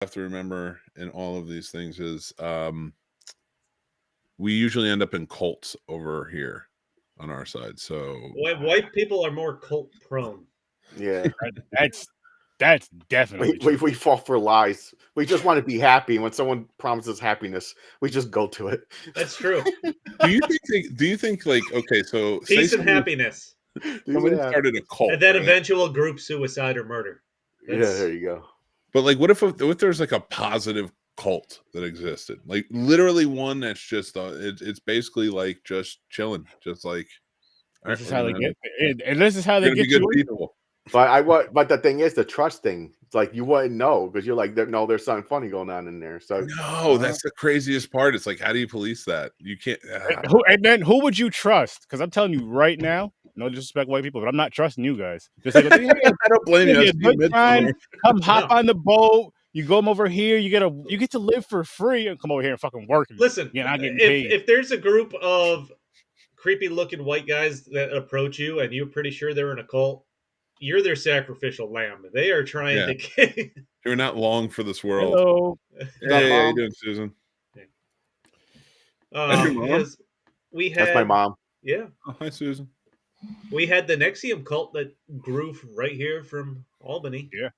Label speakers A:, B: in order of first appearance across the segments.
A: have to remember in all of these things is we usually end up in cults over here on our side. So
B: white people are more cult prone.
C: Yeah,
D: that's definitely true.
C: we fall for lies. We just want to be happy, and when someone promises happiness, we just go to it.
B: That's true.
A: do you think like, okay, so
B: peace and happiness.
A: Somebody started a cult,
B: and then eventual group suicide or murder.
C: Yeah, there you go.
A: But like, what if there's like a positive cult that existed, like literally one that's just it's basically like just chilling, just like
D: this is how they get, and this is how they get
A: good
D: you
A: people.
C: But the thing is, the trust thing. It's like you wouldn't know because you're like, no, there's something funny going on in there. So
A: no, that's the craziest part. It's like, how do you police that? You can't.
D: And then who would you trust? Because I'm telling you right now, no disrespect, white people, but I'm not trusting you guys. Just like,
A: I don't blame you.
D: Come hop on the boat. You go over here. You get to live for free and come over here and fucking work.
B: Listen,
D: you're not getting paid.
B: If there's a group of creepy looking white guys that approach you and you're pretty sure they're in a cult, you're their sacrificial lamb. They are trying to get.
A: You're not long for this world.
D: Hello.
A: Hey, how you doing, Susan?
B: We had.
C: That's my mom.
B: Yeah.
A: Oh, hi, Susan.
B: We had the Nexium cult that grew right here from Albany.
D: Yeah.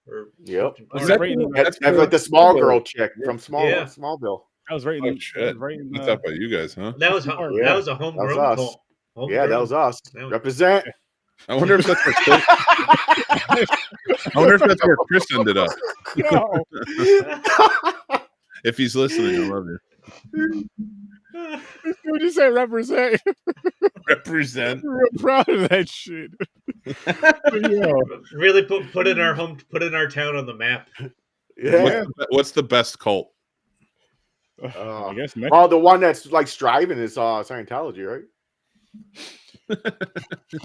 C: Yep.
A: That's
C: like the small girl chick from Smallville.
D: That was right.
A: That's up by you guys, huh?
B: That was a homegrown cult.
C: Yeah, that was us. Represent.
A: I wonder if that's where Chris ended up.
D: No.
A: If he's listening, I love you.
D: What you say? Represent.
A: Represent.
D: We're proud of that shit.
B: Really put in our town on the map.
C: Yeah.
A: What's the best cult?
D: I guess.
C: The one that's like striving is Scientology, right?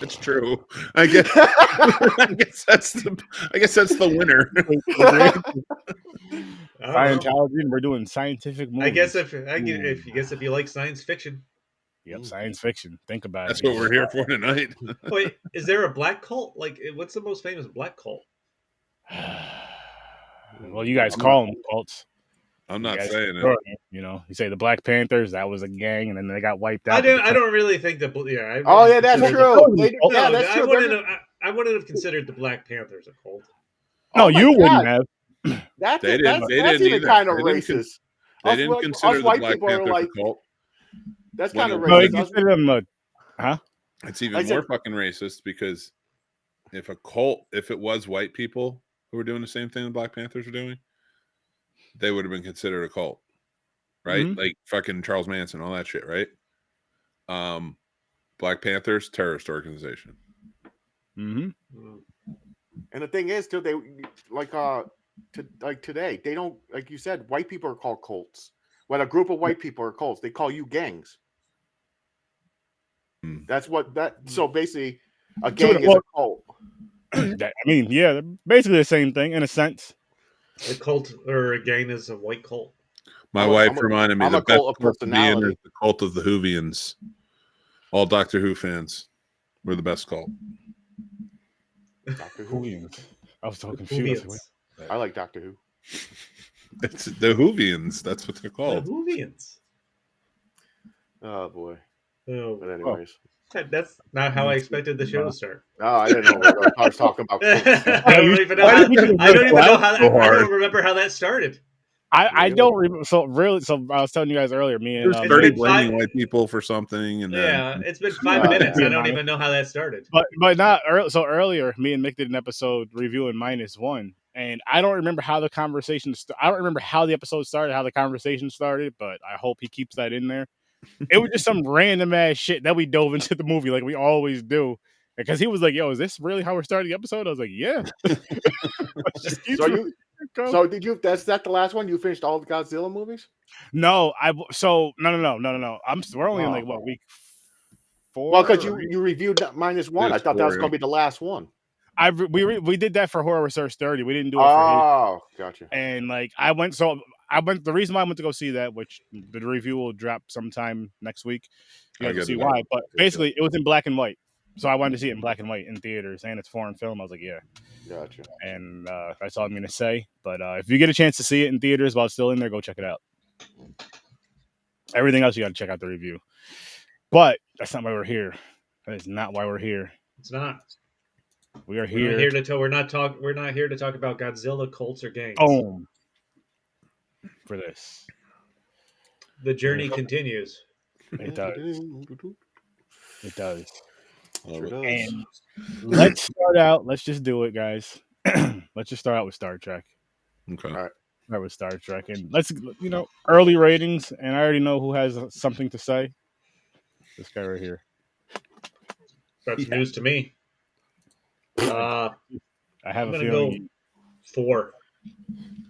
A: That's true. I guess that's the winner.
D: Scientology, and we're doing scientific movies.
B: I guess if you like science fiction.
D: Yep, science fiction. Think about
A: it. That's what we're here for tonight.
B: Wait, is there a black cult? Like, what's the most famous black cult?
D: Well, you guys call them cults.
A: I'm not saying it.
D: You say the Black Panthers, that was a gang, and then they got wiped out.
B: I don't really think that.
C: That's true.
B: That's true. I wouldn't have considered the Black Panthers a cult.
D: No, you wouldn't have.
C: That's even kind of racist.
A: They didn't consider the Black Panthers a cult.
C: That's kind of
D: racist.
C: No, consider
D: them huh?
A: It's even more fucking racist because if it was white people who were doing the same thing the Black Panthers were doing, they would have been considered a cult, right? Mm-hmm. Like fucking Charles Manson, all that shit, right? Black Panthers, terrorist organization.
D: Mm-hmm.
C: And the thing is, too, they today, they don't, like you said, white people are called cults. When a group of white people are cults, they call you gangs. That's so basically, a gang is a cult.
D: They're basically the same thing in a sense.
B: A cult or a gang is a white cult.
A: My wife reminded me the best cult to be in is the cult of the Whovians. All Doctor Who fans. We're the best cult.
C: Doctor Whovians.
D: I was so confused.
C: I like Doctor Who.
A: It's the Whovians. That's what they're called.
B: The Whovians.
C: Oh boy.
B: Oh,
C: but anyways.
B: That's not how I expected the show to start.
C: No, I didn't know what I was talking about.
B: I don't even know I don't remember how that started.
D: I don't remember. So I was telling you guys earlier. Me and
A: started blaming white people for something, and then
B: it's been 5 minutes. I don't even know how that started.
D: But not so earlier. Me and Mick did an episode reviewing -1, and I don't remember how the conversation. I don't remember how the episode started, how the conversation started. But I hope he keeps that in there. It was just some random ass shit that we dove into the movie like we always do. Because he was like, "Yo, is this really how we're starting the episode?" I was like, "Yeah."
C: So did you? That's the last one. You finished all the Godzilla movies?
D: No, no. We're only in like what, week 4?
C: Well, because you reviewed -1. I thought that was going to be the last one.
D: We did that for Horror Research 30. We didn't do it for
C: gotcha.
D: And like I went. The reason why I went to go see that, which the review will drop sometime next week. You have to see why. But basically, it was in black and white. So I wanted to see it in black and white in theaters, and it's foreign film. I was like, yeah.
C: Gotcha.
D: And that's all I'm going to say. But if you get a chance to see it in theaters while it's still in there, go check it out. Everything else, you got to check out the review. But that's not why we're here. That is not why we're here.
B: It's not.
D: We are
B: We're
D: here.
B: not here to talk. We're not here to talk about Godzilla, cults, or gangs.
D: Boom. For this.
B: The journey continues.
D: It does. It does.
C: Sure does.
D: And let's start out. Let's just do it, guys. Let's just start out with Star Trek.
A: Okay.
C: All right.
D: Start with Star Trek, and let's early ratings. And I already know who has something to say. This guy right here.
B: That's news to me.
D: I have a feeling.
B: Go 4.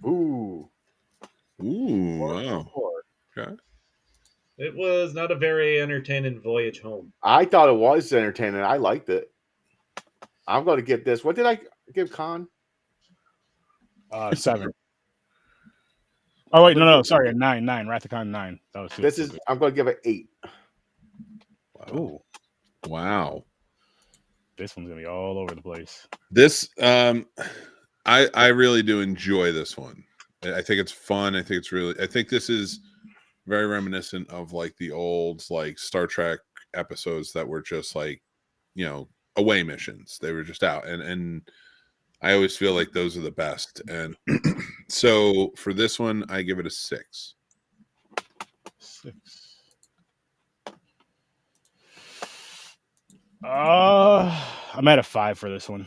C: Ooh.
A: Wow.
D: 4.
A: Okay.
B: It was not a very entertaining voyage home.
C: I thought it was entertaining. I liked it. I'm going to give this. What did I give Khan?
D: 7. Oh wait, no, sorry, a 9. Rathacon 9. That was
C: This is. I'm going to give it 8.
D: Ooh,
A: wow.
D: This one's gonna be all over the place.
A: This, I really do enjoy this one. I think it's fun. I think this is very reminiscent of like the old like Star Trek episodes that were just like, away missions. They were just out, and I always feel like those are the best. And so for this one, I give it a 6.
D: 6. I'm at a 5 for this one.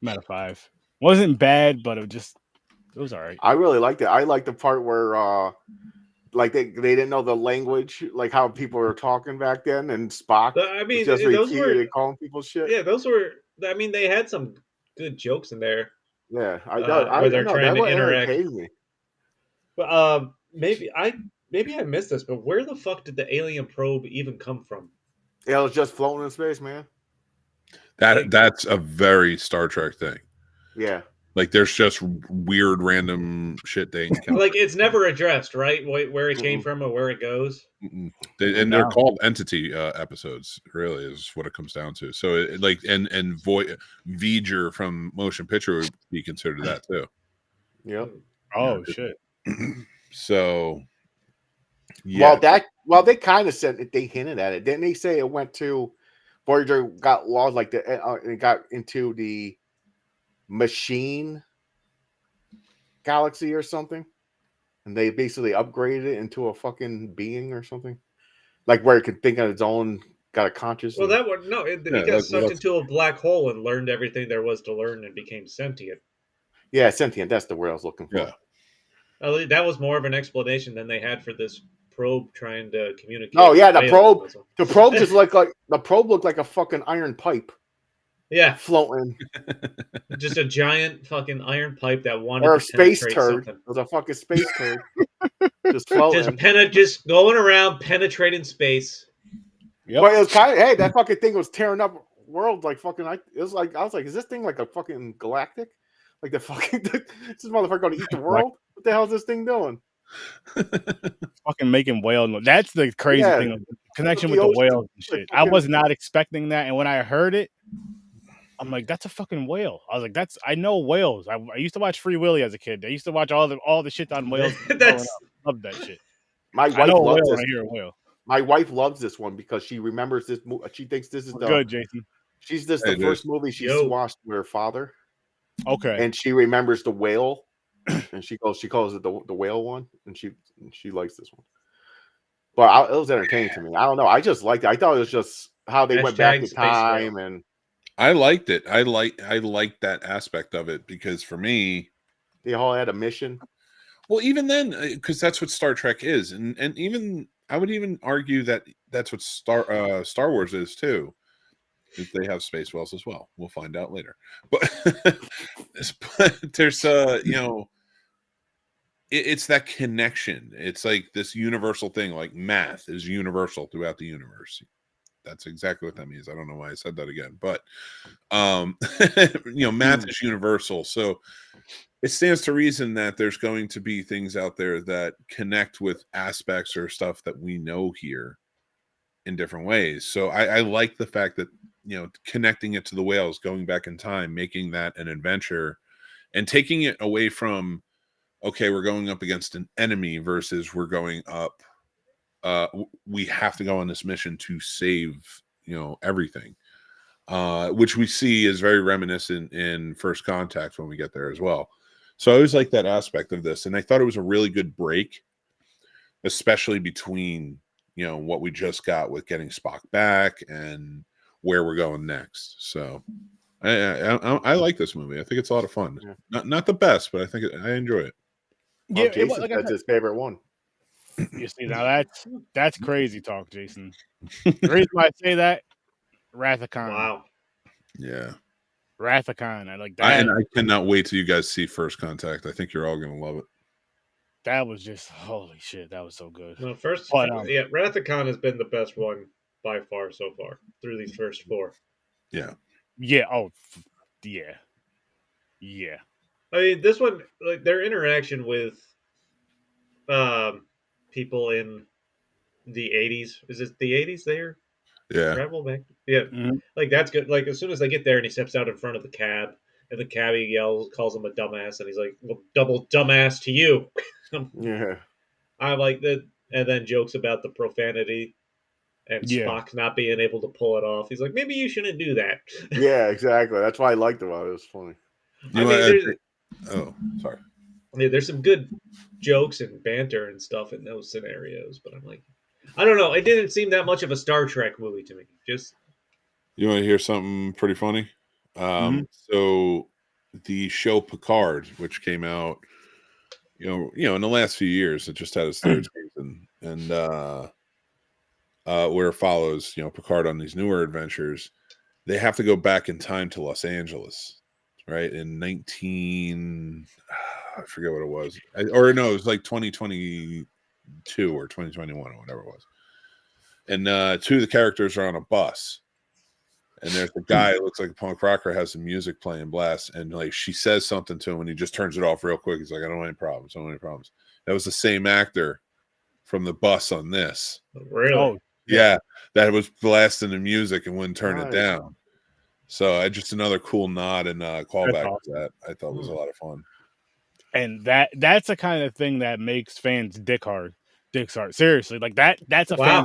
D: I'm at a 5. Wasn't bad, but it was all right.
C: I really liked it. I liked the part where like they didn't know the language, like how people were talking back then, and Spock was just repeatedly calling people shit.
B: Yeah, those were. I mean, they had some good jokes in there.
C: Yeah,
B: where they're trying to interact.
C: Me.
B: But maybe I missed this, but where the fuck did the alien probe even come from?
C: It was just floating in space, man.
A: That's a very Star Trek thing.
C: Yeah.
A: Like there's just weird random shit they encounter.
B: Like it's never addressed, right? Where it came from or where it goes.
A: They're called entity episodes. Really, is what it comes down to. So Voyager from Motion Picture would be considered that too.
C: Yep.
D: Oh shit.
A: So. Yeah.
C: Well, they kind of said it. They hinted at it. Didn't they say it went to Voyager got lost, like it got into the machine galaxy or something, and they basically upgraded it into a fucking being or something, like where it could think on its own, got a consciousness.
B: Well, that one it got sucked into a black hole and learned everything there was to learn and became sentient.
C: Yeah, sentient. That's the word I was looking for.
B: Yeah. That was more of an explanation than they had for this probe trying to communicate.
C: Oh yeah, the probe just like the probe looked like a fucking iron pipe.
B: Yeah,
C: floating.
B: Just a giant fucking iron pipe that wanted
C: or
B: to
C: a space turd.
B: Something.
C: It was a fucking space turd. Just floating.
B: Just going around penetrating space.
C: Yep. But it was kind of that fucking thing was tearing up worlds like fucking. I was like, is this thing like a fucking galactic? Like the fucking this motherfucker going to eat the world? What the hell is this thing doing?
D: Fucking making whale. That's the crazy thing. Connection with the whales and shit. I was not expecting that, and when I heard it, I'm like, that's a fucking whale. I was like, I know whales. I used to watch Free Willy as a kid. I used to watch all the shit on whales. Love that shit.
C: My wife loves this.
D: I hear a whale.
C: My wife loves this one because she remembers this. She thinks this is
D: good, Jason.
C: The first movie she watched with her father.
D: Okay,
C: and she remembers the whale, and she calls it the whale one, and she likes this one. But it was entertaining to me. I don't know. I just liked it. I thought it was just how they went back in time, and
A: I liked it. I liked that aspect of it because for me,
C: they all had a mission.
A: Well, even then, because that's what Star Trek is, and even I would even argue that that's what Star Wars is too. They have space whales as well. We'll find out later. But there's it's that connection. It's like this universal thing. Like math is universal throughout the universe. That's exactly what that means. I don't know why I said that again, but math is universal. So it stands to reason that there's going to be things out there that connect with aspects or stuff that we know here in different ways. So I like the fact that connecting it to the whales, going back in time, making that an adventure, and taking it away from, okay, we're going up against an enemy versus we're going up. We have to go on this mission to save, everything, which we see is very reminiscent in First Contact when we get there as well. So I always like that aspect of this, and I thought it was a really good break, especially between what we just got with getting Spock back and where we're going next. So I like this movie. I think it's a lot of fun. Yeah. Not the best, but I think I enjoy it.
C: Well, yeah, Jason, that's his favorite one.
D: You see, now that's crazy talk, Jason. The reason why I say that, Wrath of Khan.
B: Wow.
A: Yeah.
D: Wrath of Khan. I like that.
A: And I cannot wait till you guys see First Contact. I think you're all going to love it.
D: That was just, holy shit, that was so good.
B: No, Wrath of Khan has been the best one by far so far through these first 4.
A: Yeah.
D: Yeah. Oh, yeah. Yeah.
B: I mean, this one, like their interaction with people in the 80s. Is it the 80s there?
A: Yeah.
B: Travel back. Yeah. Mm-hmm. Like that's good. Like as soon as they get there and he steps out in front of the cab and the cabbie calls him a dumbass, and he's like, well, double dumbass to you.
C: Yeah.
B: I like that. And then jokes about the profanity and Spock not being able to pull it off. He's like, maybe you shouldn't do that.
C: Yeah, exactly. That's why I liked it. It was funny.
A: Sorry.
B: I mean, there's some good jokes and banter and stuff in those scenarios, but I'm like, I don't know. It didn't seem that much of a Star Trek movie to me. Just
A: you want to hear something pretty funny? So the show Picard, which came out, in the last few years, it just had its 3rd season, and where it follows, Picard on these newer adventures. They have to go back in time to Los Angeles, right? In I forget what it was, it was like 2022 or 2021 or whatever it was. And 2 of the characters are on a bus, and there's the guy who looks like a punk rocker, has some music playing blast, and like she says something to him and he just turns it off real quick. He's like, I don't have any problems. That was the same actor from the bus on this.
B: Really?
D: Oh,
A: yeah, that was blasting the music and wouldn't turn it down. So just another cool nod and callback to that I thought was a lot of fun.
D: And that's the kind of thing that makes fans dick hard. Seriously, like that's a fan.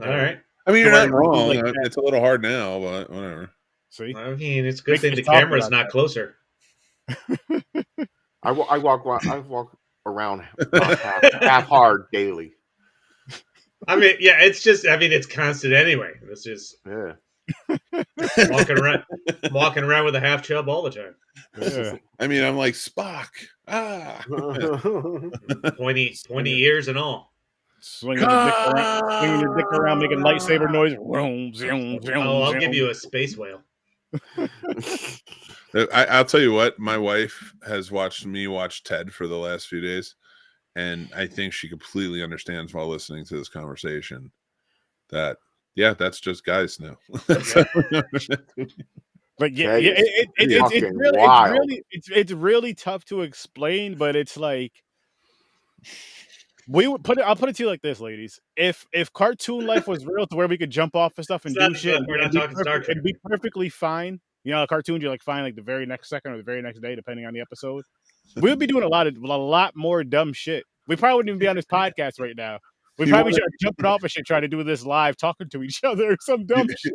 B: All right.
A: I mean, you're not wrong. Like it's a little hard now, but whatever.
D: See,
B: I mean, it's a good thing the camera's not closer.
C: I walk around half hard daily.
B: I mean, yeah, it's constant anyway. It's just walking around with a half chub all the time.
D: Yeah.
A: I mean, I'm like Spock.
B: 20 years and all.
D: Swinging your dick around, making lightsaber noise.
B: I'll give you a space whale.
A: I'll tell you what, my wife has watched me watch Ted for the last few days, and I think she completely understands while listening to this conversation that, that's just guys now.
D: But it's really tough to explain, but it's like I'll put it to you like this, ladies. If cartoon life was real to where we could jump off of stuff and do shit,
B: we're not talking Star Trek.
D: It'd be perfectly fine. A cartoon, you're like fine like the very next second or the very next day, depending on the episode. We would be doing a lot more dumb shit. We probably wouldn't even be on this podcast right now. We probably should jumping off and shit, trying to do this live, talking to each other, some dumb shit.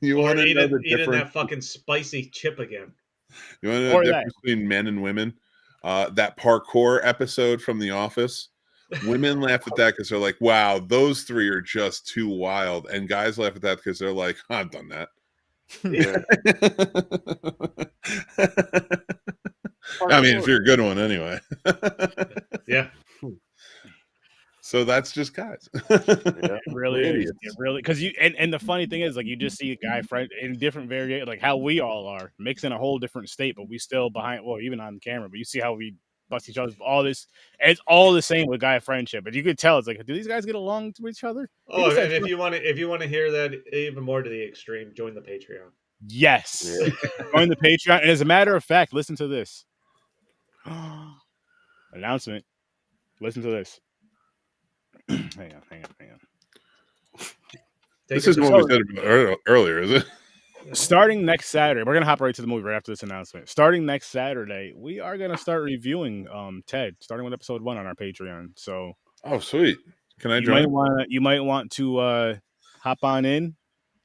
A: You want to know the
B: eating
A: difference?
B: That fucking spicy chip again.
A: You want to know the difference between men and women? That parkour episode from The Office. Women laugh at that because they're like, "Wow, those 3 are just too wild," and guys laugh at that because they're like, "I've done that."
C: Yeah.
A: I mean, if you're a good one, anyway.
B: Yeah.
A: So that's just guys.
D: It really is. It really, because and the funny thing is, like, you just see a guy friend in different variation, like how we all are, mixing a whole different state, but we still behind. Well, even on camera, but you see how we bust each other. All this, it's all the same with guy friendship, but you could tell it's like, do these guys get along to each other?
B: Oh, and if you want to hear that even more to the extreme, join the Patreon.
D: Yes, join the Patreon. And as a matter of fact, listen to this announcement. Listen to this. Hang on.
A: This is what we said earlier, is it?
D: Starting next Saturday, we're gonna hop right to the movie right after this announcement. Starting next Saturday, we are gonna start reviewing Ted, starting with episode 1 on our Patreon. So,
A: oh sweet, can I
D: you
A: join?
D: might want to hop on in,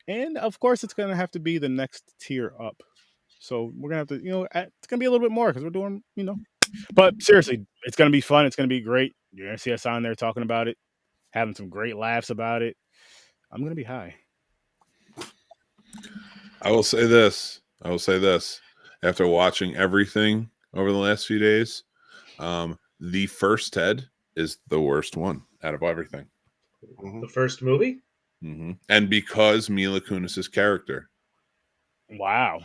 D: and of course, it's gonna have to be the next tier up. So we're gonna have to, it's gonna be a little bit more because we're doing, But seriously, it's gonna be fun. It's gonna be great. You're gonna see us on there talking about it, having some great laughs about it. I'm gonna be high.
A: I will say this. After watching everything over the last few days, the first Ted is the worst one out of everything.
B: The first movie?
A: And because Mila Kunis's character.
D: Wow.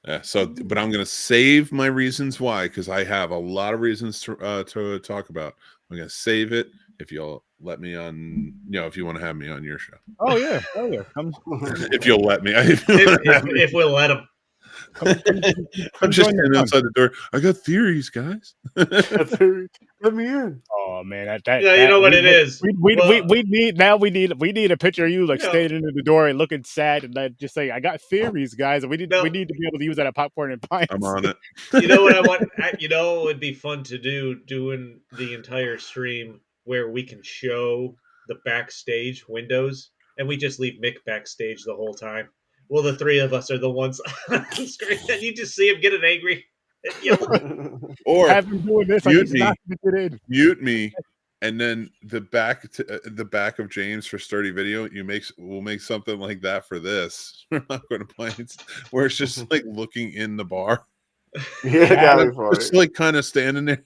A: Yeah, but I'm going to save my reasons why, because I have a lot of reasons to talk about. I'm going to save it if you'll let me on, if you want to have me on your show.
D: Oh yeah.
A: If you'll let me.
B: If we'll let him.
A: I'm just standing outside the door. I got theories, guys.
C: Let me in.
D: Oh man,
B: you know what it is.
D: We need a picture of you like standing in the door and looking sad and just saying, "I got theories, guys." We need to be able to use that at Popcorn and Pints.
A: I'm on it.
B: You know what I want? You know, it would be fun to doing the entire stream where we can show the backstage windows and we just leave Mick backstage the whole time. Well, the three of us are the ones on the screen, and you just see him getting angry and yelling.
A: Or
D: have him doing this,
A: mute me, and then the back of James for Sturdy Video. We'll make something like that for this. We're not going to Pints, where it's just like looking in the bar.
C: Yeah,
A: just like kind of standing there.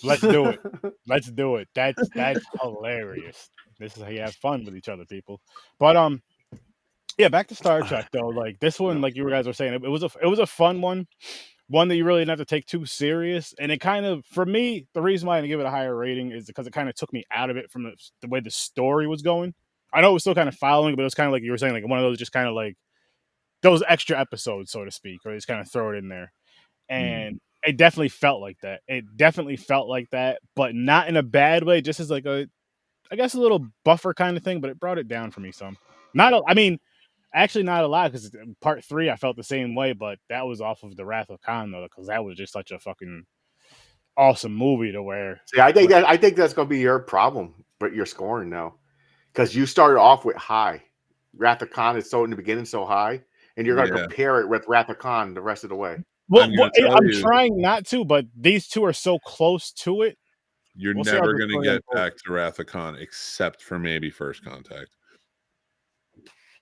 D: Let's do it. That's hilarious. This is how you have fun with each other, people. But yeah, back to Star Trek though. Like this one, like you guys were saying, it was a fun one that you really didn't have to take too serious. And it kind of, for me, the reason why I didn't give it a higher rating is because it kind of took me out of it from the way the story was going. I know it was still kind of following, but it was kind of like you were saying, like one of those just kind of like those extra episodes, so to speak, or just kind of throw it in there. And it definitely felt like that. But not in a bad way, just as like a little buffer kind of thing, but it brought it down for me some. Actually, not a lot, because part 3 I felt the same way, but that was off of the Wrath of Khan though, because that was just such a fucking awesome movie to where.
C: See, I think that's gonna be your problem, but you're scoring now, because you started off with high. Wrath of Khan is so in the beginning so high, and you're gonna compare it with Wrath of Khan the rest of the way.
D: Well, I'm trying not to, but these two are so close to it.
A: You're never gonna get back to Wrath of Khan except for maybe First Contact.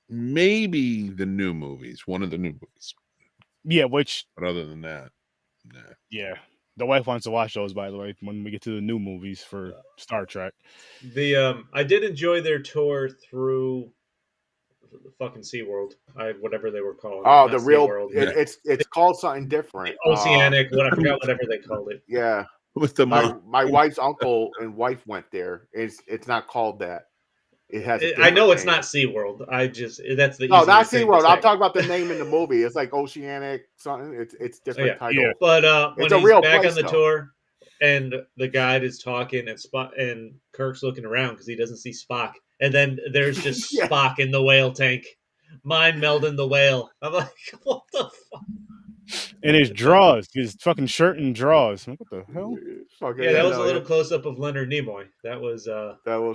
A: Maybe the new movies, one of the new movies.
D: Yeah,
A: but other than that, nah.
D: Yeah, the wife wants to watch those, by the way, when we get to the new movies for Star Trek.
B: I did enjoy their tour through the fucking SeaWorld, whatever they were calling it.
C: Oh, the real SeaWorld. It's called something different.
B: Oceanic, I forgot whatever they called it.
C: Yeah,
A: with the
C: my wife's uncle and wife went there. It's not called that. It has.
B: I know it's not SeaWorld. That's the
C: no, not SeaWorld. I'm talking about the name in the movie. It's like Oceanic something. It's different title.
B: Yeah. But when he's back on the tour and the guide is talking and Kirk's looking around because he doesn't see Spock, and then there's just Spock in the whale tank, mind melding the whale. I'm like, what the fuck?
D: And his drawers, his fucking shirt and drawers. I'm like, what the hell?
B: Yeah, that was a little close up of Leonard Nimoy. That was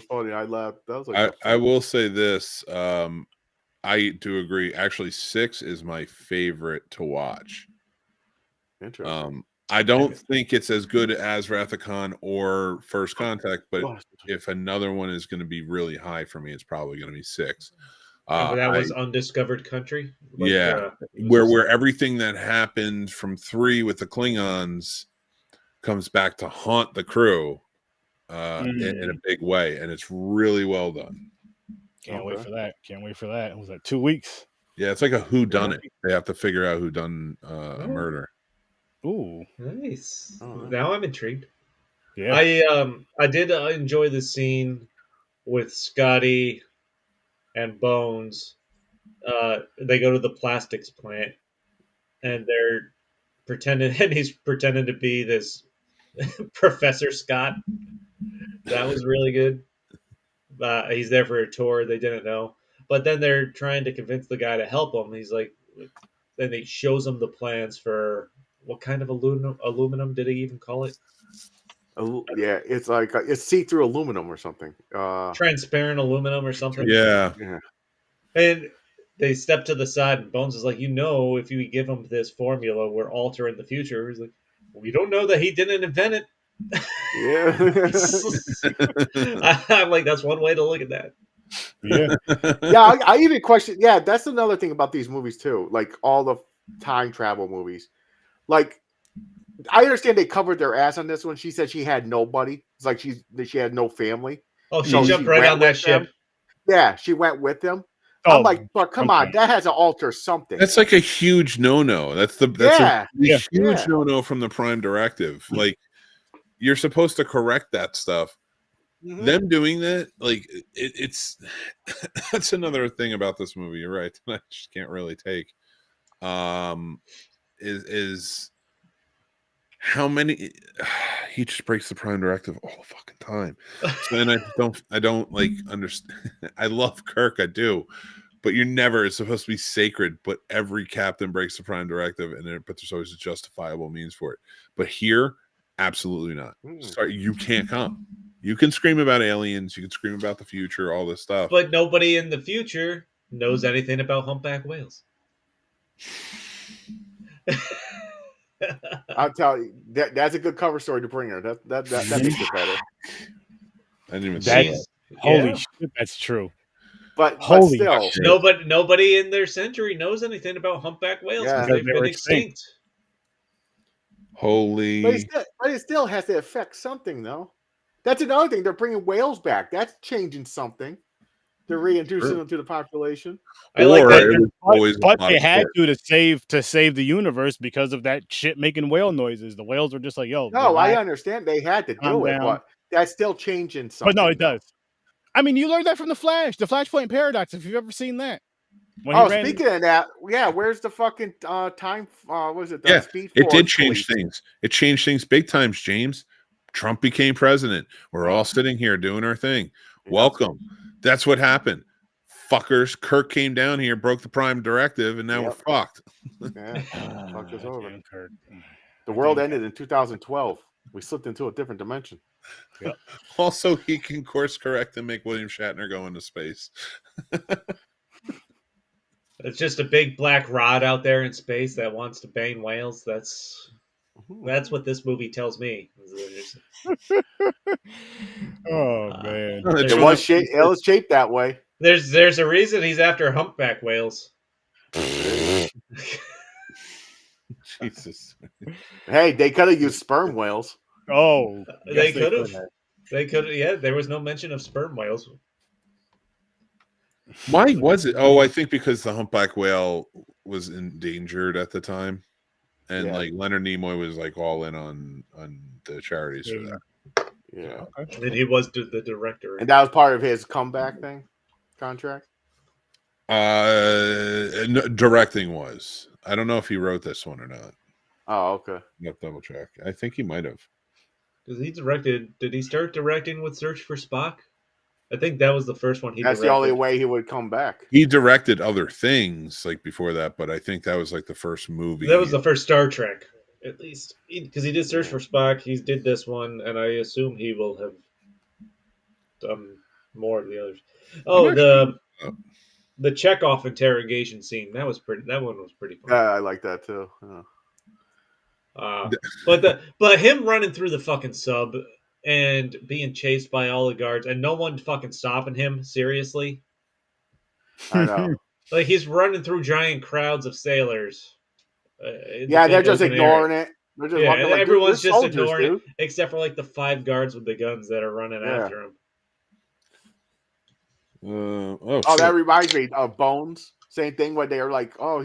C: funny. I laughed. That was like
A: I will say this. I do agree. Actually, 6 is my favorite to watch.
C: Interesting.
A: I don't think it's as good as Wrath of Khan or First Contact, but if another one is going to be really high for me, it's probably going to be 6.
B: That was Undiscovered Country.
A: Where everything that happened from 3 with the Klingons comes back to haunt the crew in a big way, and it's really well done.
D: Can't wait for that. It was like 2 weeks.
A: Yeah, it's like a whodunit. They have to figure out who done a murder.
D: Ooh,
B: nice. Now I'm intrigued.
D: Yeah,
B: I did enjoy the scene with Scotty and Bones. They go to the plastics plant, and they're pretending, and he's pretending to be this Professor Scott. That was really good. He's there for a tour. They didn't know, But then they're trying to convince the guy to help him. He's like, then he shows him the plans for what kind of aluminum did he even call it?
C: Yeah, it's like it's see-through aluminum or something.
B: Transparent aluminum or something.
A: Yeah.
C: Yeah.
B: And they step to the side, and Bones is like, if you give him this formula, we're altering the future. He's like, we don't know that he didn't invent it.
C: Yeah.
B: I'm like, that's one way to look at that.
D: Yeah.
C: Yeah, I even question. Yeah, that's another thing about these movies too. Like all the time travel movies. Like, I understand they covered their ass on this one. She said she had nobody. It's like she had no family.
B: Oh, she
C: So
B: jumped
C: she
B: right
C: went
B: on that
C: with them.
B: ship.
C: Yeah, she went with them.
D: Oh,
C: I'm like, but come on, that has to alter something.
A: That's like a huge no-no. That's a huge no-no from the Prime Directive. Like, you're supposed to correct that stuff.
C: Mhm.
A: Them doing that, like, it's that's another thing about this movie. You're right. I just can't really take. Is how many he just breaks the Prime Directive all the fucking time. So, and I don't like understand. I love Kirk, I do, but you're never, it's supposed to be sacred, but every captain breaks the Prime Directive, but there's always a justifiable means for it. But here, absolutely not. Sorry, you can't come. You can scream about aliens, you can scream about the future, all this stuff.
B: But nobody in the future knows anything about humpback whales.
C: I'll tell you, that's a good cover story to bring her. That makes it better.
A: I didn't even
D: That-
A: say that.
D: Holy shit, that's true.
C: But
D: Holy
C: still,
D: shit.
B: Nobody in their century knows anything about humpback whales
C: Yeah.
B: because they've
D: They were
B: been extinct.
A: Holy.
C: but it still has to affect something, though. That's another thing. They're bringing whales back. That's changing something. They're reintroducing them to the population.
B: I like that.
D: But they had to save the universe because of that shit making whale noises. The whales were just like, yo.
C: No, I understand they had to do it, but that's still changing something.
D: But no, it does. I mean, you learned that from the Flashpoint Paradox, if you've ever seen that.
C: Speaking of that, yeah, where's the fucking time? Was it? Speed
A: it did
C: Force
A: change
C: police?
A: things. It changed things big times, James. Trump became president. We're all sitting here doing our thing.
C: Yeah.
A: Welcome. That's what happened. Fuckers. Kirk came down here, broke the Prime Directive, and now we're fucked.
C: Yeah, fuck us over.
D: Kirk.
C: The world ended in 2012. We slipped into a different dimension.
D: Yep.
A: Also, he can course correct and make William Shatner go into space.
B: It's just a big black rod out there in space that wants to bang whales. That's what this movie tells me.
D: Oh man,
C: it was shaped that way.
B: There's a reason he's after humpback whales.
A: Jesus.
C: Hey, they could have used sperm whales.
D: Oh,
B: they could have. They could. Yeah, there was no mention of sperm whales.
A: Why was it? Oh, I think because the humpback whale was endangered at the time, and like Leonard Nimoy was like all in on the charities for that.
C: Yeah,
B: and he was the director,
C: and that was part of his comeback contract.
A: Directing was. I don't know if he wrote this one or not.
C: Oh, okay.
A: You have to double check. I think he might have.
B: Because he directed. Did he start directing with Search for Spock? I think that was the first one he
C: That's
B: directed.
C: the only way he would come back.
A: He directed other things like before that, but I think that was like the first movie.
B: That was the first Star Trek, at least. Because he did Search for Spock, he did this one, and I assume he will have done more of the others. Oh, the Chekhov interrogation scene. That one was pretty fun.
C: Yeah, I like that too.
B: But him running through the fucking sub and being chased by all the guards and no one fucking stopping him, seriously?
C: I know.
B: Like, he's running through giant crowds of sailors.
C: Yeah, they're just ignoring it. They're just walking like,
B: everyone's just
C: soldiers,
B: ignoring it, except for like the 5 guards with the guns that are running after him.
C: That reminds me of Bones. Same thing when they were like, "Oh,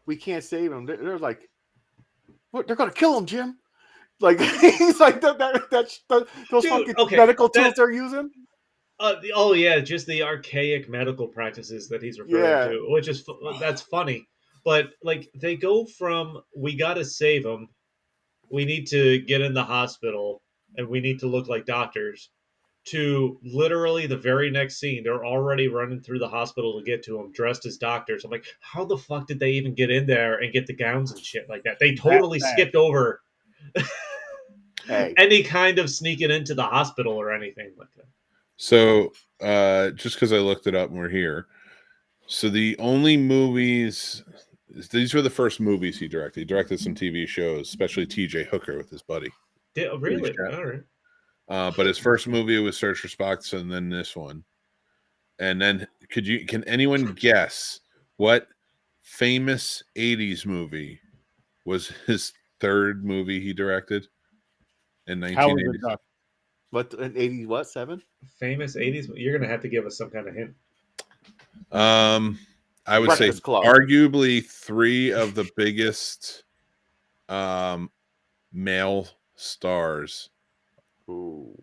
C: we can't save him." They're like, "What? They're gonna kill him, Jim." Like he's like those fucking medical tools they're using.
B: Just the archaic medical practices that he's referring to, which is that's funny. But like they go from we gotta save him, we need to get in the hospital, and we need to look like doctors, to literally the very next scene. They're already running through the hospital to get to him, dressed as doctors. I'm like, how the fuck did they even get in there and get the gowns and shit like that? They totally skipped over any kind of sneaking into the hospital or anything like that.
A: So, just because I looked it up and we're here, so the only movies, these were the first movies he directed. He directed some TV shows, especially T.J. Hooker with his buddy.
B: Really? All right.
A: But his first movie was Search for Spock, and then this one. And then, can anyone guess what famous 80s movie was his third movie he directed in 1980?
C: What, in 80s, what, 7?
B: Famous 80s? You're going to have to give us some kind of hint.
A: I would
C: Breakfast
A: say
C: Club.
A: arguably 3 of the biggest male stars.
C: Ooh.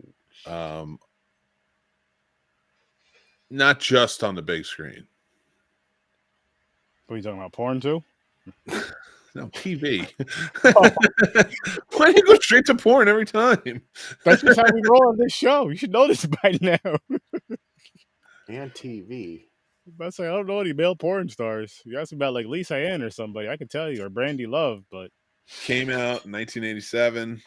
A: Not just on the big screen.
D: What are you talking about? Porn too?
A: No, TV. Why do you go straight to porn every time?
D: That's just how we roll on this show. You should know this by now.
C: And TV.
D: I say I don't know any male porn stars. You asked about like Lisa Ann or somebody, I could tell you, or Brandy Love, but
A: Came out in 1987.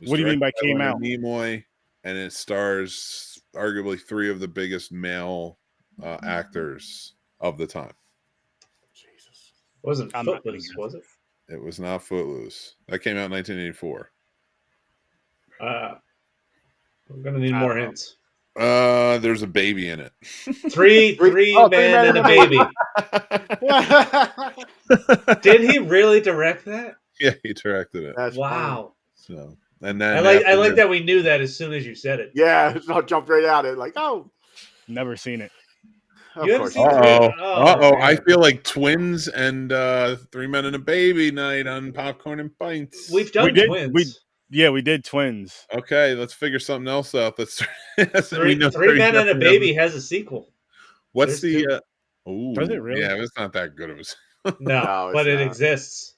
D: What do you mean by came
A: Leonard
D: out?
A: Nimoy, and it stars arguably 3 of the biggest male actors of the time.
C: Jesus.
B: Wasn't
D: I'm not
B: Footloose, was it?
A: It was not Footloose. That came out in 1984.
B: We're gonna need more hints.
A: There's a baby in it.
B: Three men and a baby. Did he really direct that?
A: Yeah, he directed it.
C: That's
B: wow.
C: funny.
A: So, and then
B: I like that we knew that as soon as you said it.
C: Yeah, I jumped right out of it. Like, oh,
D: Never seen it.
C: of
B: You haven't
C: course.
B: seen
A: Uh-oh.
B: Oh,
A: I feel like Twins and 3 Men and a Baby night on Popcorn and Pints.
B: We've done Twins.
D: We did Twins.
A: Okay, let's figure something else out. That's
B: Three Men and a Baby has a sequel.
A: What's
B: There's
A: the? Oh,
D: Does it really?
A: Yeah, it's not that good. It was.
B: No, but it exists.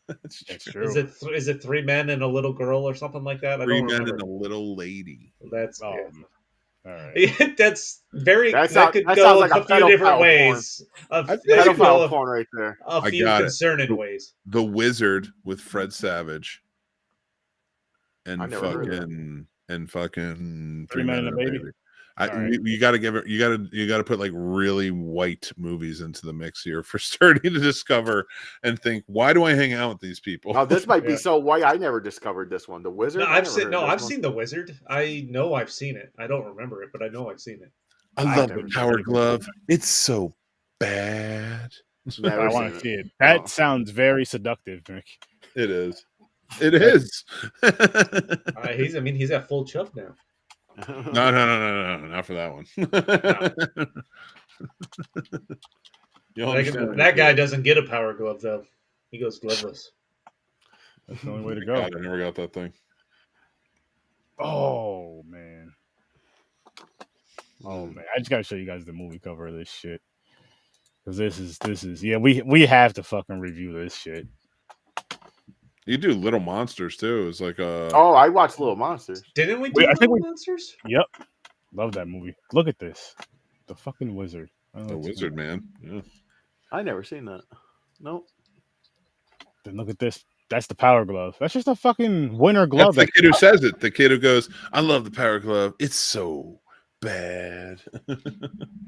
A: That's
D: true.
B: Is it 3 men and a little girl or something like that?
A: 3 Men and a Little Lady.
B: That's
D: Oh,
B: yeah.
D: all right.
B: That's very. That could
C: that
B: go
C: sounds like
B: a few different ways.
C: Pedophile porn right there.
B: A few concerning ways.
A: The Wizard with Fred Savage. And
C: I never heard of
A: fucking
D: 3 Men and a Baby.
A: You got to put like really white movies into the mix here for starting to discover and think, why do I hang out with these people?
C: Now this might be so white. I never discovered this one. The Wizard.
B: No, I've seen The Wizard. I know I've seen it. I don't remember it, but I know I've seen it.
A: I love the Power Glove. It's so bad.
D: I want to see it. That sounds very seductive, Nick.
A: It is. It is.
B: He's at full chuck now.
A: No, not for that one.
B: That guy doesn't get a Power Glove though. He goes gloveless.
D: That's the only way to go.
A: God, I never got that thing.
D: Oh man. I just gotta show you guys the movie cover of this shit. Because this is yeah, we have to fucking review this shit.
A: You do Little Monsters too. It's like
C: Oh, I watched Little Monsters.
B: Didn't we do Little Monsters?
D: Yep. Love that movie. Look at this. The fucking Wizard.
A: The Wizard, man. Yeah.
C: I never seen that. Nope.
D: Then look at this. That's the Power Glove. That's just a fucking winter glove.
A: That's the kid who says it. The kid who goes, I love the Power Glove. It's so bad.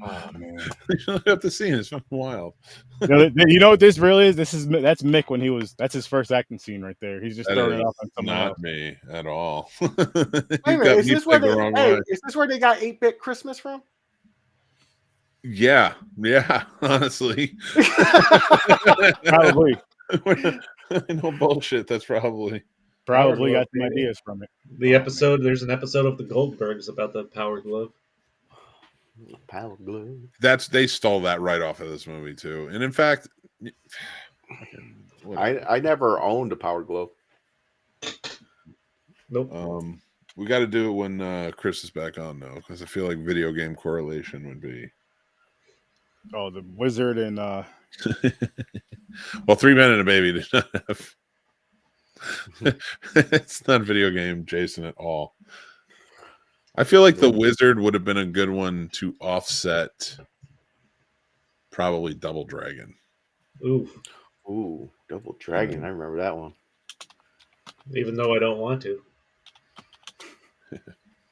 D: Oh man.
A: You have to see it. It's fucking wild.
D: You know what this really is? That's Mick when he was. That's his first acting scene right there. He's just throwing it off on someone else.
A: Not me at all.
C: Wait a minute, is this where they got 8-Bit Christmas from?
A: Yeah, honestly.
D: Probably.
A: No bullshit. That's probably
D: got some ideas from it.
B: There's an episode of the Goldbergs about the Power Glove.
C: Power Glove.
A: They stole that right off of this movie too. And in fact,
C: I never owned a Power Glove.
B: Nope.
A: We got to do it when Chris is back on though, because I feel like video game correlation would be.
D: Oh, the Wizard and
A: well, 3 Men and a Baby did not have. It's not a video game, Jason, at all. I feel like the Wizard would have been a good one to offset probably Double Dragon.
B: Ooh,
C: Double Dragon. I remember that one.
B: Even though I don't want to.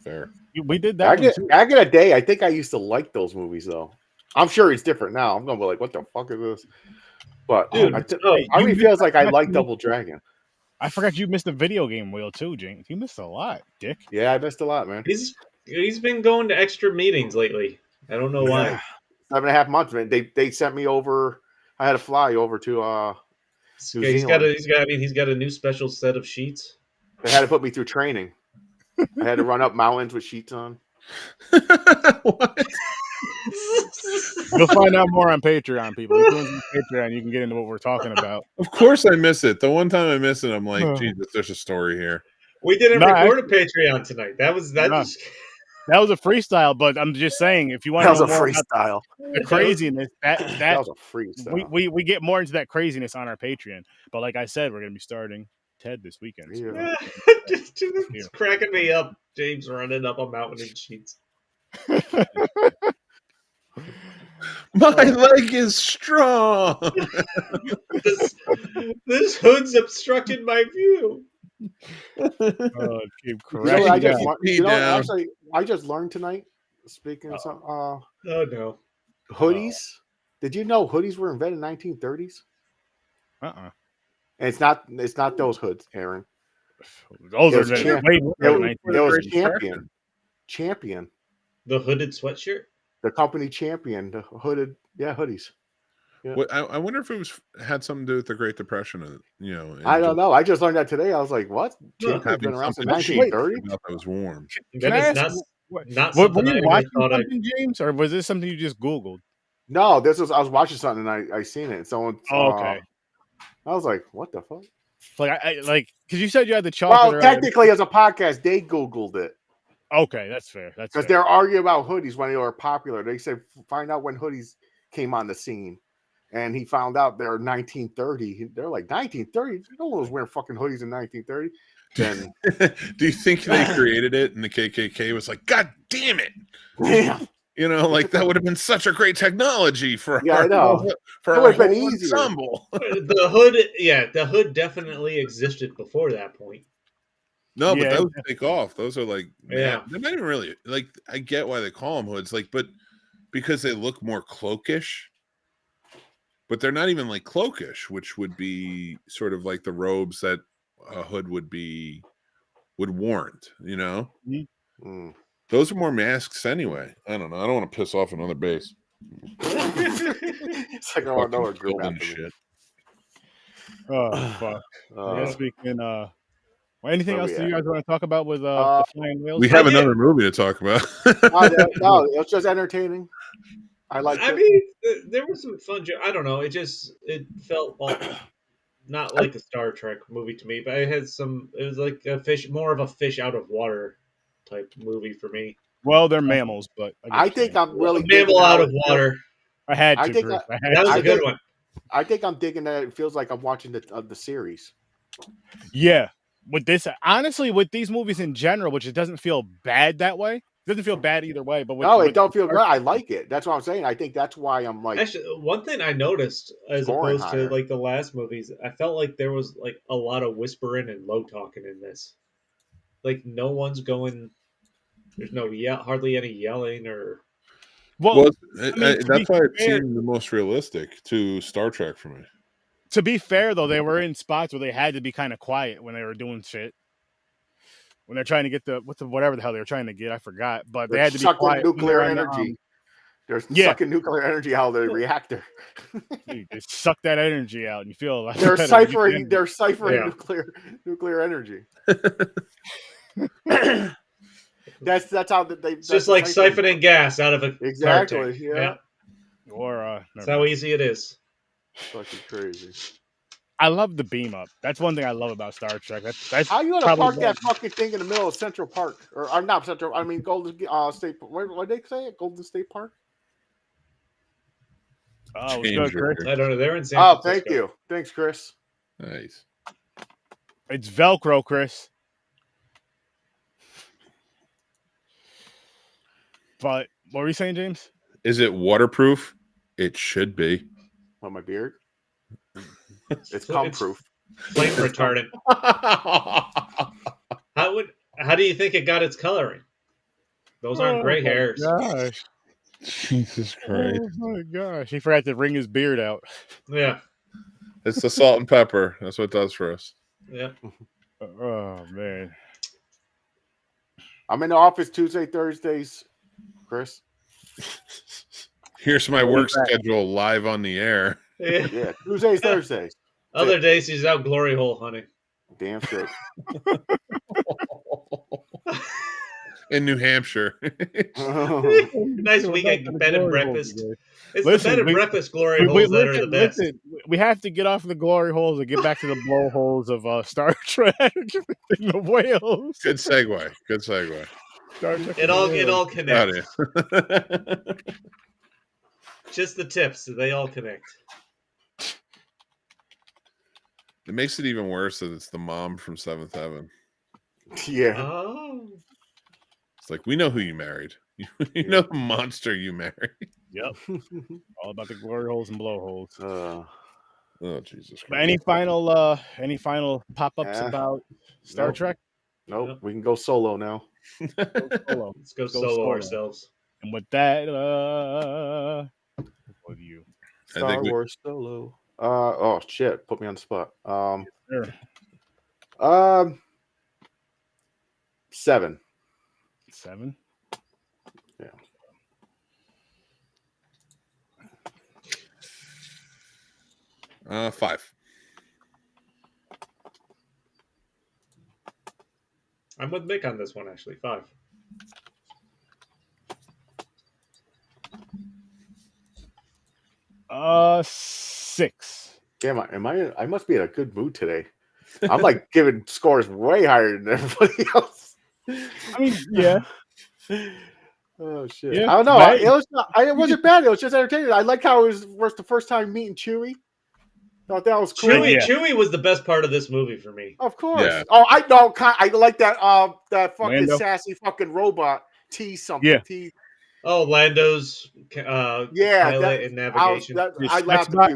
A: Fair.
D: We did that one too.
C: Back in a day, I think I used to like those movies, though. I'm sure it's different now. I'm going to be like, what the fuck is this? But
B: Dude,
C: I really feels like I like Double Dragon.
D: I forgot you missed the video game wheel too, James. You missed a lot, Dick.
C: Yeah, I missed a lot, man.
B: He's been going to extra meetings lately. I don't know why.
C: 7.5 months, man. They sent me over. I had to fly over to
B: He's got a new special set of sheets.
C: They had to put me through training. I had to run up mountains with sheets on.
A: What?
D: You'll find out more on Patreon, people. You can Patreon, you can get into what we're talking about.
A: Of course I miss it. The one time I miss it, I'm like, Jesus, there's a story here.
B: We didn't record a Patreon tonight. That was
D: a freestyle, but I'm just saying, if you want to know more about the craziness, that
C: was a freestyle.
D: We get more into that craziness on our Patreon. But like I said, we're going to be starting Ted this weekend. So
B: it's cracking me up. James running up a mountain in sheets.
A: My leg is strong.
B: this hood's obstructing my view.
D: Keep
C: actually, I just learned tonight. Speaking of something,
B: oh no,
C: hoodies. Did you know hoodies were invented in 1930s? And it's not those hoods, Aaron.
D: Those are
C: Champion.
B: The hooded sweatshirt.
C: The company Champion, the hooded, hoodies. Yeah.
A: I wonder if it had something to do with the Great Depression.
C: I don't know. I just learned that today. I was like, "What? Champion's been around since 1930."
A: That was warm.
B: Not something
D: were you watching something, James, or was this something you just Googled?
C: No, I was watching something and I seen it. Someone.
D: Okay.
C: I was like, "What the fuck?"
D: Like, because you said you had the chocolate.
C: Well, technically, as a podcast, they Googled it.
D: Okay, that's fair.
C: Because they're arguing about hoodies when they were popular. They said, find out when hoodies came on the scene. And he found out they're 1930. They're like, 1930? No one was wearing fucking hoodies in 1930. Then,
A: do you think they created it and the KKK was like, God damn it?
C: Yeah.
A: Like that would have been such a great technology for
C: I know.
A: For
C: it would have been easier.
A: ensemble.
B: The hood definitely existed before that point.
A: No, but those take off. Those are like,
B: they're
A: not even really like. I get why they call them hoods, like, but because they look more cloakish. But they're not even like cloakish, which would be sort of like the robes that a hood would warrant. Those are more masks anyway. I don't know. I don't want to piss off another base.
C: It's like I want to know a group
A: shit.
D: Oh fuck! I guess we can. Anything else that you guys want to talk about with the flying whales?
A: We have another movie to talk about.
C: No, it's just entertaining. I
B: mean, there was some fun. I don't know. It felt not like a Star Trek movie to me, but it was like more of a fish out of water type movie for me.
D: Well, they're mammals, but
C: I think I'm really
B: a mammal out of water.
D: I had to.
B: That was a good one.
C: I think I'm digging that. It feels like I'm watching the series.
D: Yeah. With this, honestly, with these movies in general, which it doesn't feel bad that way. It doesn't feel bad either way. But
C: it don't feel good. I like it. That's what I'm saying. I think that's why I'm like.
B: Actually, one thing I noticed as opposed to like the last movies, I felt like there was like a lot of whispering and low talking in this. Like no one's going. There's hardly any yelling or.
A: Well, that's why it seemed the most realistic to Star Trek for me.
D: To be fair, though, they were in spots where they had to be kind of quiet when they were doing shit. When they're trying to get whatever the hell they were trying to get, I forgot. But they had to be quiet.
C: Nuclear energy. They're sucking nuclear energy out of the reactor.
D: Dude, they suck that energy out, and you feel like
C: they're ciphering. They're ciphering nuclear energy. That's how they.
B: It's just like siphoning gas out of a
C: exactly. Yeah.
D: Or
B: that's how easy it is.
C: Fucking crazy.
D: I love the beam up. That's one thing I love about Star Trek. That's
C: how you gonna park that fucking thing in the middle of Central Park or not Central? I mean Golden State. What did they say? Golden State Park.
D: Oh, it was good, Chris.
B: I don't know. They're in San Francisco.
C: Thank you. Thanks, Chris.
A: Nice.
D: It's Velcro, Chris. But what were you saying, James?
A: Is it waterproof? It should be.
C: On my beard. It's
B: So
C: cum
B: it's
C: proof.
B: flame retardant. How do you think it got its coloring? Those aren't gray hairs.
D: Gosh.
A: Jesus Christ.
D: Oh my gosh. He forgot to bring his beard out.
B: Yeah.
A: It's the salt and pepper. That's what it does for us.
B: Yeah.
D: Oh man.
C: I'm in the office Tuesday, Thursdays, Chris.
A: Here's my work schedule live on the air.
B: Yeah.
C: Yeah, Tuesdays, Thursdays.
B: Other days he's out glory hole hunting.
C: Damn straight.
A: In New Hampshire.
B: Nice weekend bed and breakfast. It's
D: Listen,
B: the bed and breakfast glory holes that are the best.
D: Listen, we have to get off the glory holes and get back to the blowholes of Star Trek. The whales.
A: Good segue. Good segue.
D: Star Trek
B: It all connects.
A: Got it.
B: Just the tips, they all connect.
A: It makes it even worse that it's the mom from Seventh Heaven.
C: Yeah.
B: Oh.
A: It's like, we know who you married. You know the monster you married.
D: Yep. All about the glory holes and blowholes.
A: Oh, Jesus Christ.
D: But any final pop-ups about Star Trek?
C: Nope. We can go solo now.
B: Let's go solo ourselves.
D: And with that, what do you?
C: Star Wars solo. Oh shit! Put me on the spot.
D: Sure.
C: 7.
D: 7.
A: Yeah. 5.
B: I'm with Mick on this one, actually. 5.
D: Uh, 6.
C: Damn, I must be in a good mood today. I'm like giving scores way higher than everybody else.
D: I mean, yeah.
C: Oh shit!
D: Yeah,
C: I don't know.
D: right.
C: It wasn't bad. It was just entertaining. I like how it was the first time meeting Chewie. Thought that was cool.
B: Chewie was the best part of this movie for me.
C: Of course.
A: Yeah.
C: Oh, I know. I like that. That fucking
D: Lando?
C: sassy fucking robot. T something.
D: Yeah.
C: T.
B: Oh, Lando's pilot and navigation.
C: I laughed a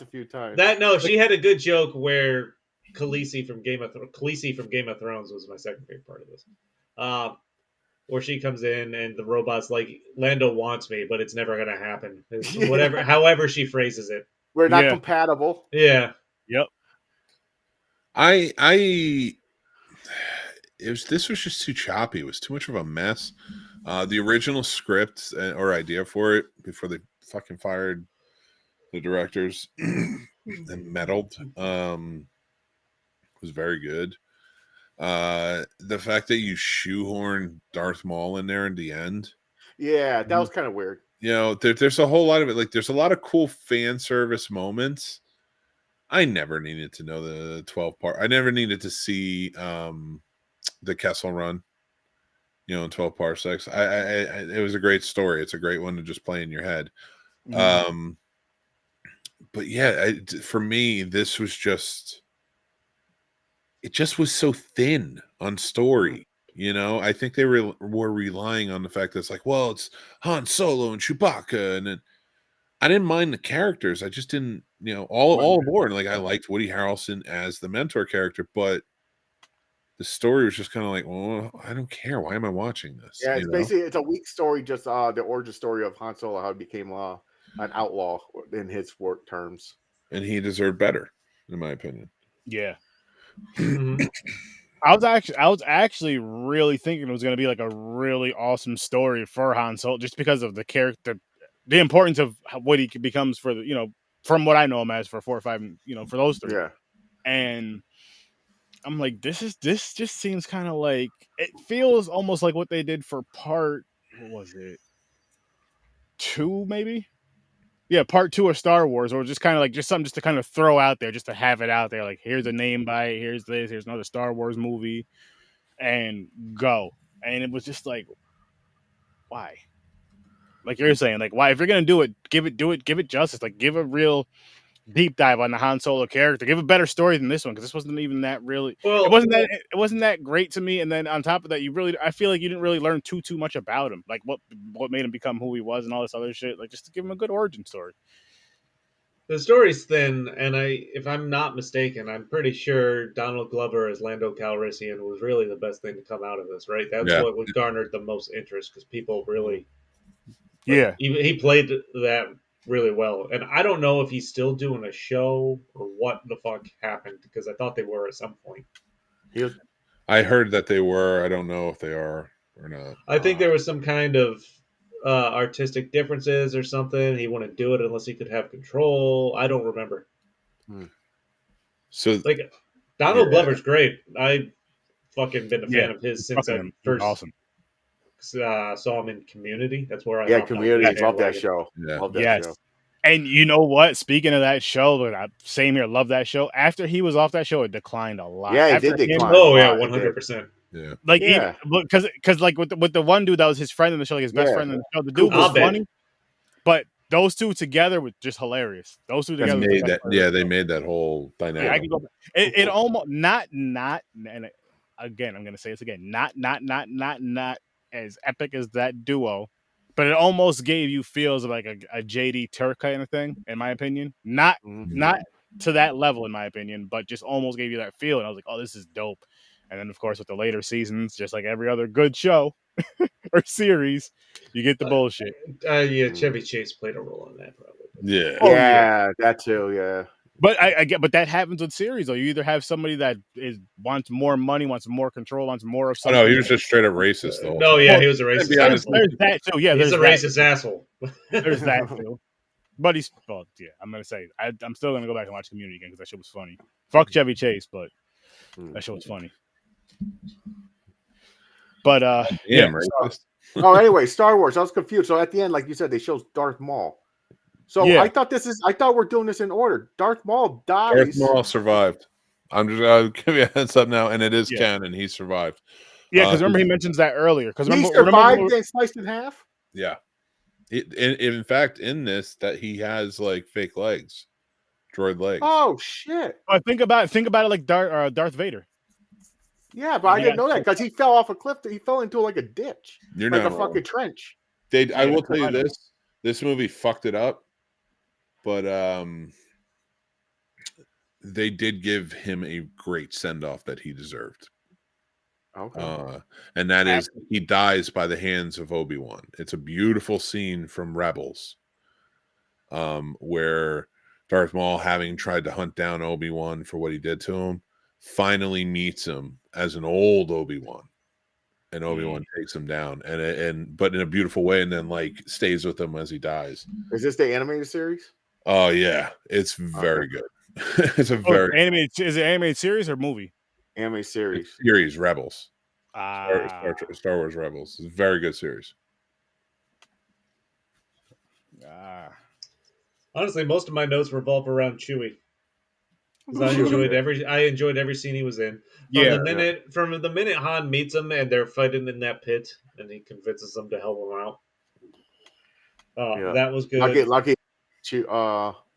C: few times. She
B: had a good joke where Khaleesi from Game of Thrones was my second favorite part of this. Where she comes in and the robot's like, Lando wants me, but it's never gonna happen. Whatever, however she phrases it.
C: We're not compatible.
B: Yeah.
D: Yep.
A: This was just too choppy. It was too much of a mess. The original script or idea for it before they fucking fired the directors and meddled was very good. The fact that you shoehorn Darth Maul in there in the end.
C: Yeah, that was kind of weird.
A: You know, there's a whole lot of it. Like, there's a lot of cool fan service moments. I never needed to know the 12 part. I never needed to see the Kessel Run, in 12 parsecs. It was a great story. It's a great one to just play in your head. Mm-hmm. But yeah, for me, this was just. It just was so thin on story. I think they were relying on the fact that it's like, well, it's Han Solo and Chewbacca, and I didn't mind the characters. I just didn't, all aboard. Like, I liked Woody Harrelson as the mentor character, but the story was just kind of like, well, I don't care. Why am I watching this?
C: Yeah, it's a weak story. Just the origin story of Han Solo, how he became an outlaw in his work terms,
A: and he deserved better, in my opinion.
D: Yeah. I was actually really thinking it was going to be like a really awesome story for Han Solo, just because of the character, the importance of what he becomes for the, from what I know him as for 4 or 5, for those 3.
C: Yeah.
D: And I'm like, this just seems kind of like, it feels almost like what they did for part, what was it? 2 maybe? Yeah, part 2 of Star Wars, or just kind of like something just to kind of throw out there, just to have it out there. Like, here's a name bite, here's this, here's another Star Wars movie, and go. And it was just like, why? Like you're saying, like, why? If you're gonna do it, give it justice. Like, give a real deep dive on the Han Solo character. Give a better story than this one, because this wasn't even that really.
B: Well,
D: It wasn't that great to me. And then on top of that, I feel like you didn't really learn too much about him, like what made him become who he was and all this other shit. Like, just to give him a good origin story.
B: the story's thin, and if I'm not mistaken, I'm pretty sure Donald Glover as Lando Calrissian was really the best thing to come out of this, right? That's
A: Yeah.
B: what garnered the most interest, because people really,
D: Yeah.
B: he played that really well. And I don't know if he's still doing a show or what the fuck happened, because I thought they were at some point.
A: I heard that they were. I don't know if they are or not.
B: I think there was some kind of artistic differences or something. He wouldn't do it unless he could have control. I don't remember.
A: So
B: Like, Donald Glover's great. I fucking been a fan of his since I first
D: awesome.
B: Saw him in Community. That's where I
C: Community. Love that show.
A: Yeah.
C: Love that show.
D: And you know what? Speaking of that show, same here. Love that show. After he was off that show, it declined a lot.
C: Yeah, it
D: After
C: did
D: him-
C: decline.
B: Oh yeah, 100%.
A: Yeah.
D: Like,
C: Yeah.
D: because like with the one dude that was his friend in the show, like his best friend in the show, the dude was
B: Abed.
D: funny, but those two together were just hilarious. Those two together,
A: Made that, they made that whole dynamic.
D: Yeah, I can go back. It almost not, and again, I'm gonna say this again, not as epic as that duo, but it almost gave you feels of like a JD Turk kind of thing, in my opinion. Not to that level, in my opinion, but just almost gave you that feel, and I was like, oh, this is dope. And then, of course, with the later seasons, just like every other good show or series, you get the bullshit.
B: Yeah, Chevy Chase played a role in that, probably.
A: Yeah.
D: Oh,
C: yeah, that too. Yeah.
D: But I get, but that happens with series though. You either have somebody that wants more money, wants more control, wants more of
A: Oh,
D: something.
A: no, he was just straight up racist though.
B: No, yeah, he was a racist.
D: There's that too. Yeah,
B: he's
D: there's
B: a racist asshole.
D: There's that too. But yeah, I'm gonna say I'm still gonna go back and watch Community again because that shit was funny. Fuck Chevy Chase, but that shit was funny. But
A: racist.
C: Oh, anyway, Star Wars. I was confused. So at the end, like you said, they show Darth Maul. So I thought we're doing this in order. Darth Maul dies.
A: Darth Maul survived. I'm just I'll give you a heads up now, and it is canon. He survived.
D: Yeah, because remember he mentions that earlier. Because
C: he survived getting sliced in half.
A: Yeah. In fact, in this, that he has like fake legs, droid legs.
C: Oh shit!
D: Think about it like Darth Vader.
C: Yeah, but I didn't know that because he fell off a cliff. He fell into like a ditch,
A: You're
C: like
A: not
C: a
A: wrong.
C: fucking trench.
A: I will tell you this: this movie fucked it up, but they did give him a great send off that he deserved.
C: Okay.
A: And that is he dies by the hands of Obi-Wan. It's a beautiful scene from Rebels, where Darth Maul, having tried to hunt down Obi-Wan for what he did to him, finally meets him as an old Obi-Wan, and Obi-Wan takes him down, but in a beautiful way, and then like stays with him as he dies.
C: Is this the animated series?
A: Oh yeah, it's very good. It's a very
D: animated. Is it animated series or movie?
C: Anime series.
A: Series Rebels. Star Wars Rebels. It's a very good series.
B: Honestly, most of my notes revolve around Chewie. I enjoyed every scene he was in. From the minute Han meets him and they're fighting in that pit, and he convinces them to help him out. That was good.
C: Lucky,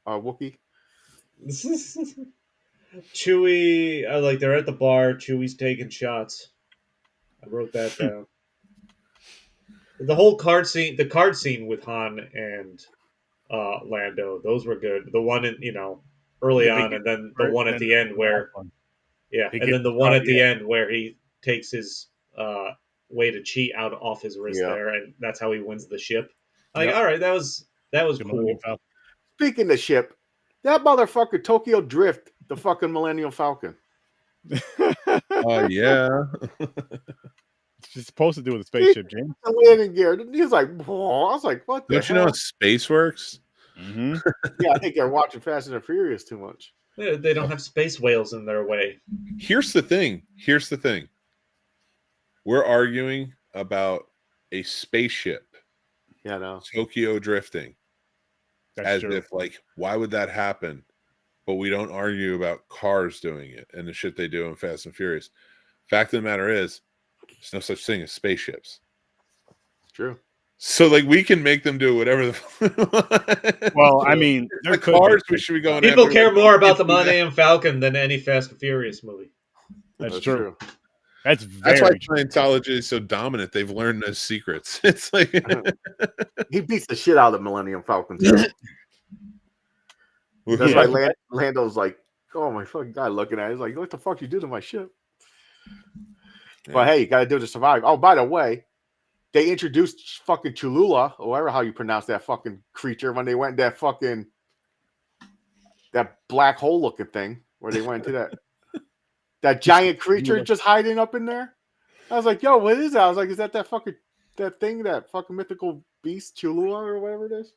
C: Wookiee.
B: Chewie, like they're at the bar. Chewie's taking shots. I wrote that down. The whole card scene with Han and Lando, those were good. The one early on, and then the one at the end where, and then the one at the end where he takes his way to cheat out off his wrist there, and that's how he wins the ship. Like, all right, that was cool.
C: Speaking of ship, that motherfucker Tokyo Drift, the fucking Millennium Falcon.
A: Oh yeah.
D: She's supposed to do with a spaceship, James.
C: The landing gear. He's like, whoa. I was like, what the
A: Don't you know how space works?
D: Mm-hmm.
C: Yeah, I think they're watching Fast and Furious too much.
B: They don't have space whales in their way.
A: Here's the thing. We're arguing about a spaceship.
C: Yeah, no.
A: Tokyo drifting. As if, like, why would that happen? But we don't argue about cars doing it and the shit they do in Fast and Furious. Fact of the matter is, there's no such thing as spaceships.
C: True.
A: So like we can make them do whatever the
D: Well, I mean, there
A: the
D: could
A: cars
D: be.
A: we should be going
B: People
A: after.
B: care
A: like,
B: more about the
A: do that.
B: Millennium Falcon than any Fast and Furious movie.
D: That's true. That's
A: That's why
D: very true.
A: Scientology is so dominant. They've learned those secrets. It's like
C: He beats the shit out of the Millennium Falcon. Too. That's why Lando's like, oh my fucking god, looking at it. He's like, what the fuck you do to my ship? Yeah. But hey, you got to do it to survive. Oh, by the way, they introduced fucking Cholula, or whatever how you pronounce that fucking creature, when they went that fucking that black hole looking thing where they went into that giant creature just hiding up in there. I was like, yo, what is that? I was like, is that fucking that thing, that fucking mythical beast, Cholula or whatever it is?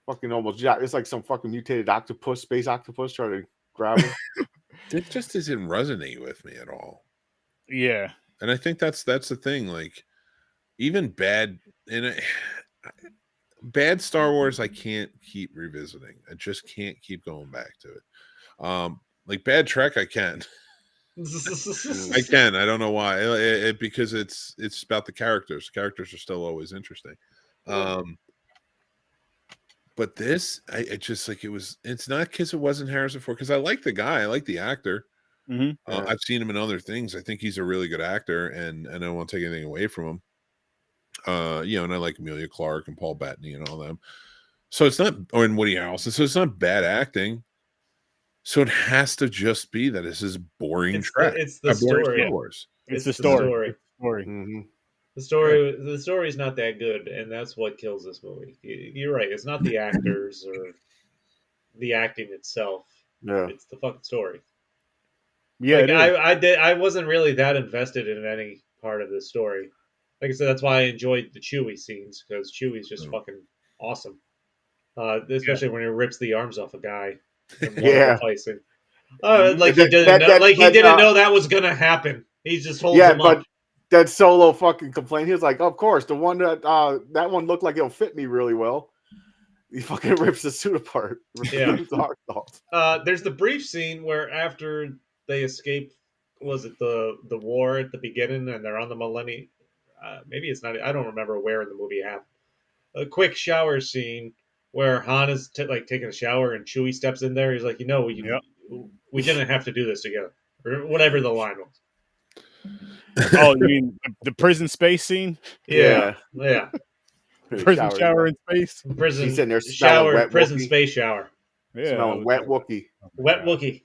C: Fucking almost, yeah, it's like some fucking mutated octopus, space octopus trying to grab him.
A: It just doesn't resonate with me at all.
D: Yeah.
A: And I think that's the thing. Like, even bad Star Wars, I can't keep revisiting. I just can't keep going back to it. Like bad Trek, I can. I can. I don't know why. Because it's about the characters. The characters are still always interesting. But this, I just like it was. It's not because it wasn't Harrison Ford. Because I like the guy. I like the actor.
D: Mm-hmm.
A: I've seen him in other things. I think he's a really good actor, and I don't want to take anything away from him. And I like Emilia Clarke and Paul Bettany and all them. So it's not, or in Woody Harrelson. So it's not bad acting. So it has to just be that this is boring Trek.
B: It's the story.
A: Star Wars.
D: It's the story.
C: Mm-hmm.
B: The story is not that good, and that's what kills this movie. You're right. It's not the actors or the acting itself.
C: Yeah,
B: it's the fucking story.
D: Yeah,
B: like, I wasn't really that invested in any part of the story. Like I said, that's why I enjoyed the Chewie scenes, because Chewie's just fucking awesome. Especially when he rips the arms off a guy. Replacing. Like he didn't know that was gonna happen. He just holds him up.
C: That Solo fucking complained. He was like, "Of course, the one that one looked like it'll fit me really well." He fucking rips the suit apart.
B: Yeah. There's the brief scene where after they escape, was it the war at the beginning, and they're on the Millennium? Maybe it's not. I don't remember where in the movie it happened. A quick shower scene where Han is taking a shower and Chewie steps in there. He's like, we didn't have to do this together, or whatever the line was.
D: Oh, you mean the prison space scene?
B: Yeah.
D: Prison shower in space.
B: Prison
C: He's sitting there
B: shower. Prison Wookiee. Space shower.
D: Yeah,
C: smelling wet Wookiee.
B: Wet Wookiee.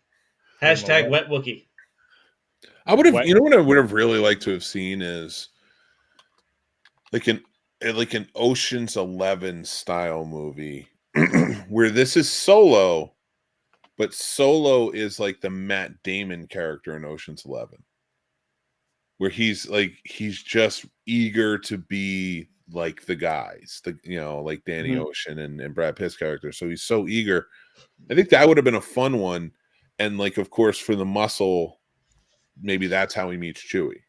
B: Hashtag wet Wookiee.
A: I would have. You know what I would have really liked to have seen is like an Ocean's 11 style movie where this is Solo, but Solo is like the Matt Damon character in Ocean's 11, where he's just eager to be like the guys, like Danny Ocean and Brad Pitt's character. So he's so eager. I think that would have been a fun one. And like, of course, for the muscle, maybe that's how he meets Chewie.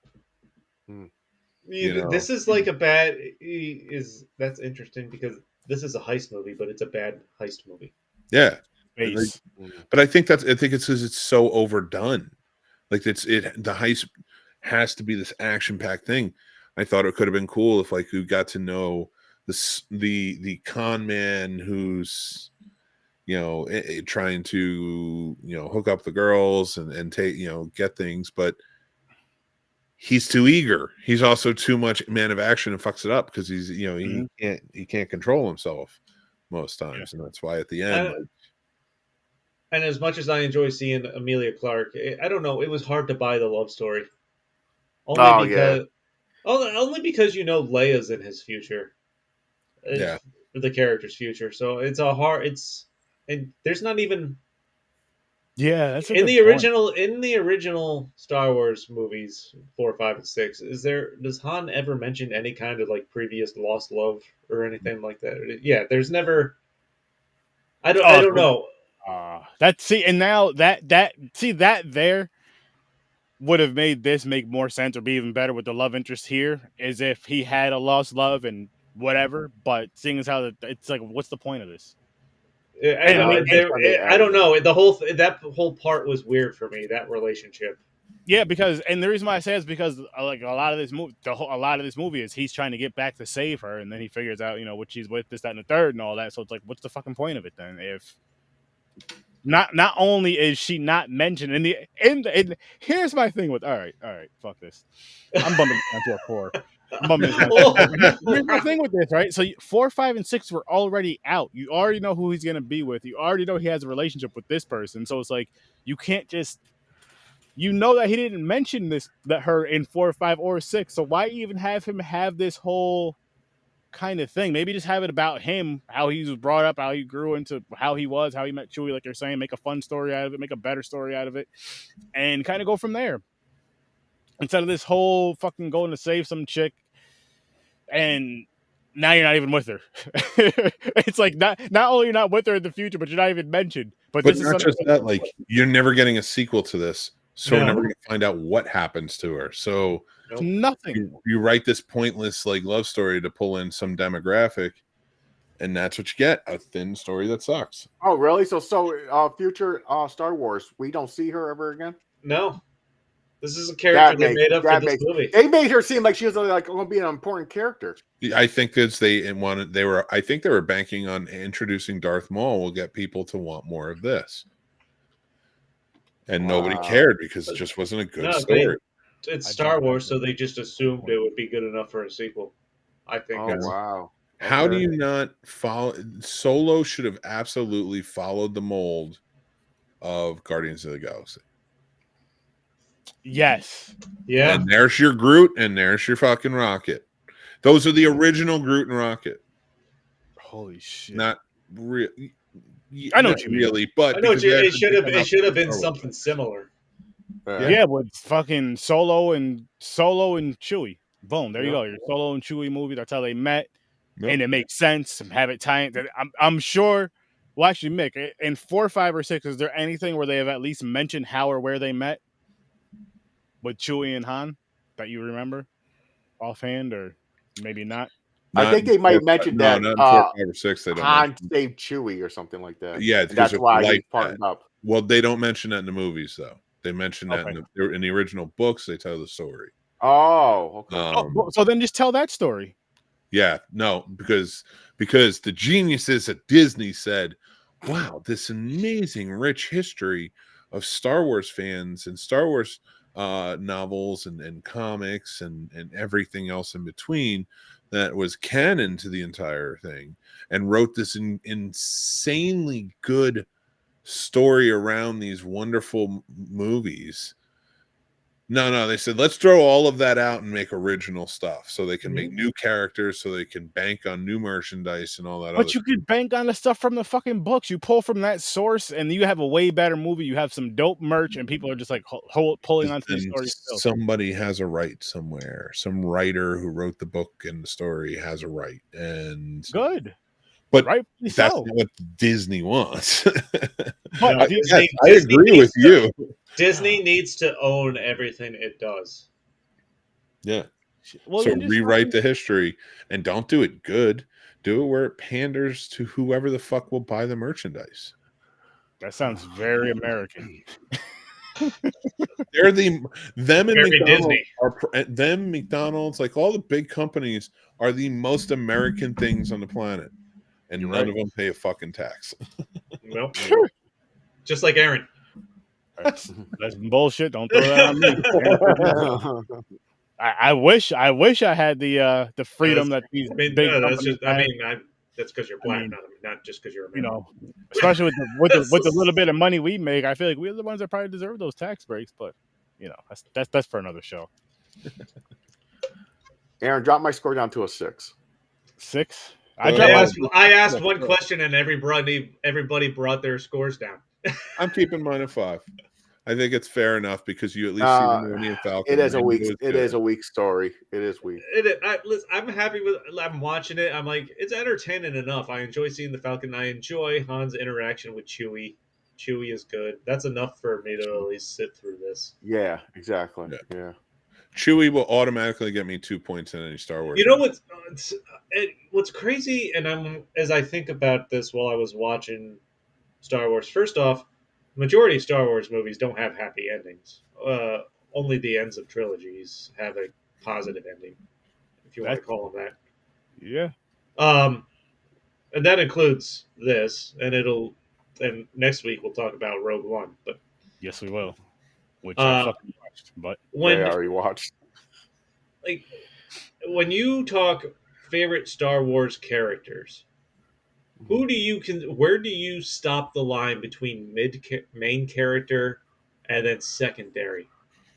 B: This is like that's interesting because this is a heist movie, but it's a bad heist movie.
A: Yeah. But I think it's because it's so overdone. Like the heist has to be this action-packed thing. I thought it could have been cool if like you got to know the con man who's trying to hook up the girls and take get things, but he's too eager. He's also too much man of action and fucks it up because he's he can't control himself most times, and that's why at the end.
B: And as much as I enjoy seeing Emilia Clarke, I don't know, it was hard to buy the love story. Only because Leia's in his future.
A: Yeah.
B: The character's future. So and there's not even
D: that's
B: in the original Star Wars movies 4, 5, and 6. Does Han ever mention any kind of like previous lost love or anything like that? Yeah, there's never. I don't know.
D: That there would have made this make more sense or be even better with the love interest here, as if he had a lost love and whatever. But seeing as how it's like, what's the point of this?
B: I don't know. That whole part was weird for me. That relationship.
D: Yeah, because and the reason why I say is because like a lot of this movie is he's trying to get back to save her, and then he figures out what she's with, this, that, and the third, and all that. So it's like, what's the fucking point of it then? If not only is she not mentioned in here's my thing with all right, fuck this. I'm bumming this down to a 4. I'm bumming this down. Here's my thing with this, right? So 4, 5, and 6 were already out. You already know who he's gonna be with. You already know he has a relationship with this person. So it's like you can't just that he didn't mention her in 4, 5, or 6. So why even have him have this whole kind of thing? Maybe just have it about him, how he was brought up, how he grew into how he was, how he met Chewie, like you're saying, make a fun story out of it, make a better story out of it, and kind of go from there. Instead of this whole fucking going to save some chick and now you're not even with her. It's like not only you're not with her in the future, but you're not even mentioned. But this
A: not
D: is
A: just that, like you're never getting a sequel to this, so we're never going to find out what happens to her. So
D: nothing.
A: You write this pointless like love story to pull in some demographic, and that's what you get, a thin story that sucks.
C: Oh, really? So future Star Wars, we don't see her ever again?
B: No. This is a character they made up for this movie.
C: They made her seem like she was like going to be an important character.
A: I think because they were banking on introducing Darth Maul will get people to want more of this, and nobody cared because it just wasn't a good story.
B: It's Star Wars, so they just assumed it would be good enough for a sequel. I think.
C: Oh wow!
A: How do you not follow? Solo should have absolutely followed the mold of Guardians of the Galaxy.
D: Yes.
B: Yeah.
A: And there's your Groot, and there's your fucking Rocket. Those are the original Groot and Rocket.
D: Holy shit!
A: Not really.
D: I know what you mean.
B: But I know it should have been something similar.
D: Yeah, with fucking Solo and Chewie. Boom, there you go. Your Solo and Chewie movie. That's how they met, and it makes sense. Have it tie. I'm sure. Well, actually, Mick, in 4, 5, or 6, is there anything where they have at least mentioned how or where they met with Chewie and Han that you remember offhand, or maybe not?
C: I think they might mention that.
A: Not in 4, 5, or 6. They don't.
C: Han saved Chewie or something like that.
A: Yeah,
C: that's why he's partnered up.
A: Well, they don't mention that in the movies, though. They mention that in the original books. They tell the story.
C: Oh, okay.
D: So then just tell that story.
A: Yeah, no, because the geniuses at Disney said, "Wow, this amazing, rich history of Star Wars fans and Star Wars novels and comics and everything else in between that was canon to the entire thing, and wrote this insanely good story around these wonderful movies." No, they said, let's throw all of that out and make original stuff so they can make new characters, so they can bank on new merchandise and all that.
D: But you can bank on the stuff from the fucking books. You pull from that source and you have a way better movie. You have some dope merch and people are just like pulling onto the story still.
A: Somebody has a right somewhere. Some writer who wrote the book and the story has a right. And
D: good.
A: But that's not what Disney wants. But I agree with you.
B: Disney needs to own everything it does.
A: Yeah. Well, so rewrite the history and don't do it good. Do it where it panders to whoever the fuck will buy the merchandise.
D: That sounds very American.
A: They're them and McDonald's, like all the big companies, are the most American things on the planet. And none of them pay a fucking tax.
B: Nope. Sure. Just like Aaron.
D: That's bullshit. Don't throw that on me. I wish I had the freedom that these big companies
B: that's because you're black, not just because you're American.
D: Especially with the little bit of money we make, I feel like we're the ones that probably deserve those tax breaks. But that's for another show.
C: Aaron, drop my score down to a 6.
D: 6.
B: I asked one question and everybody brought their scores down.
A: I'm keeping mine at 5. I think it's fair enough because you at least see the Millennium Falcon.
C: It is a weak story. It is weak.
B: I'm happy with. I'm watching it. I'm like, it's entertaining enough. I enjoy seeing the Falcon. I enjoy Han's interaction with Chewie. Chewie is good. That's enough for me to at least sit through this.
C: Yeah, exactly. Yeah.
A: Chewie will automatically get me 2 points in any Star Wars.
B: You know what's crazy, and as I think about this while I was watching Star Wars. First off, majority of Star Wars movies don't have happy endings. only the ends of trilogies have a positive ending, if you want to call them that.
D: Yeah.
B: And that includes this, and next week we'll talk about Rogue One. But
D: yes, we will. Which I fucking watched, but
C: I already watched.
B: Like when you talk favorite Star Wars characters, where do you stop the line between main character and then secondary?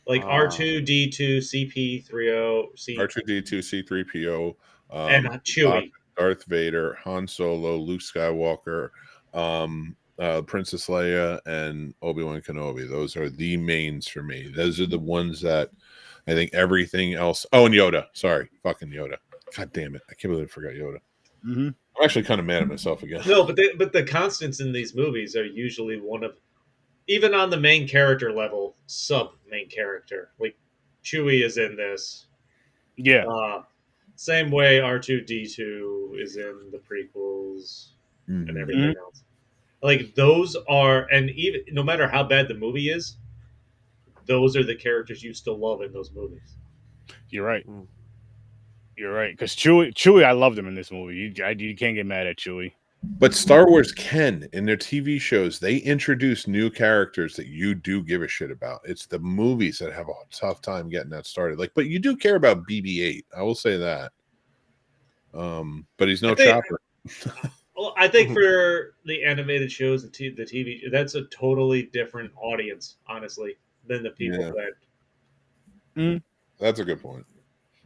B: Like R2, D2, CP30,
A: R2D2, C3PO,
B: and Chewie.
A: Darth Vader, Han Solo, Luke Skywalker, Princess Leia, and Obi-Wan Kenobi. Those are the mains for me. Those are the ones that I think everything else. Oh, and Yoda. Sorry, fucking Yoda. God damn it! I can't believe I forgot Yoda.
D: Mm-hmm.
A: I'm actually kind of mad at myself again.
B: No, but the constants in these movies are usually one of, even on the main character level, sub main character. Like Chewie is in this.
D: Yeah.
B: Same way R2D2 is in the prequels and everything else. Like those are, and even no matter how bad the movie is, those are the characters you still love in those movies.
D: You're right. You're right. Because Chewie, I loved him in this movie. You can't get mad at Chewie.
A: But Star Wars can, in their TV shows, they introduce new characters that you do give a shit about. It's the movies that have a tough time getting that started. But you do care about BB-8. I will say that. But he's no Chopper.
B: Well, I think for the animated shows, the TV, that's a totally different audience, honestly, than the people that.
A: That's a good point.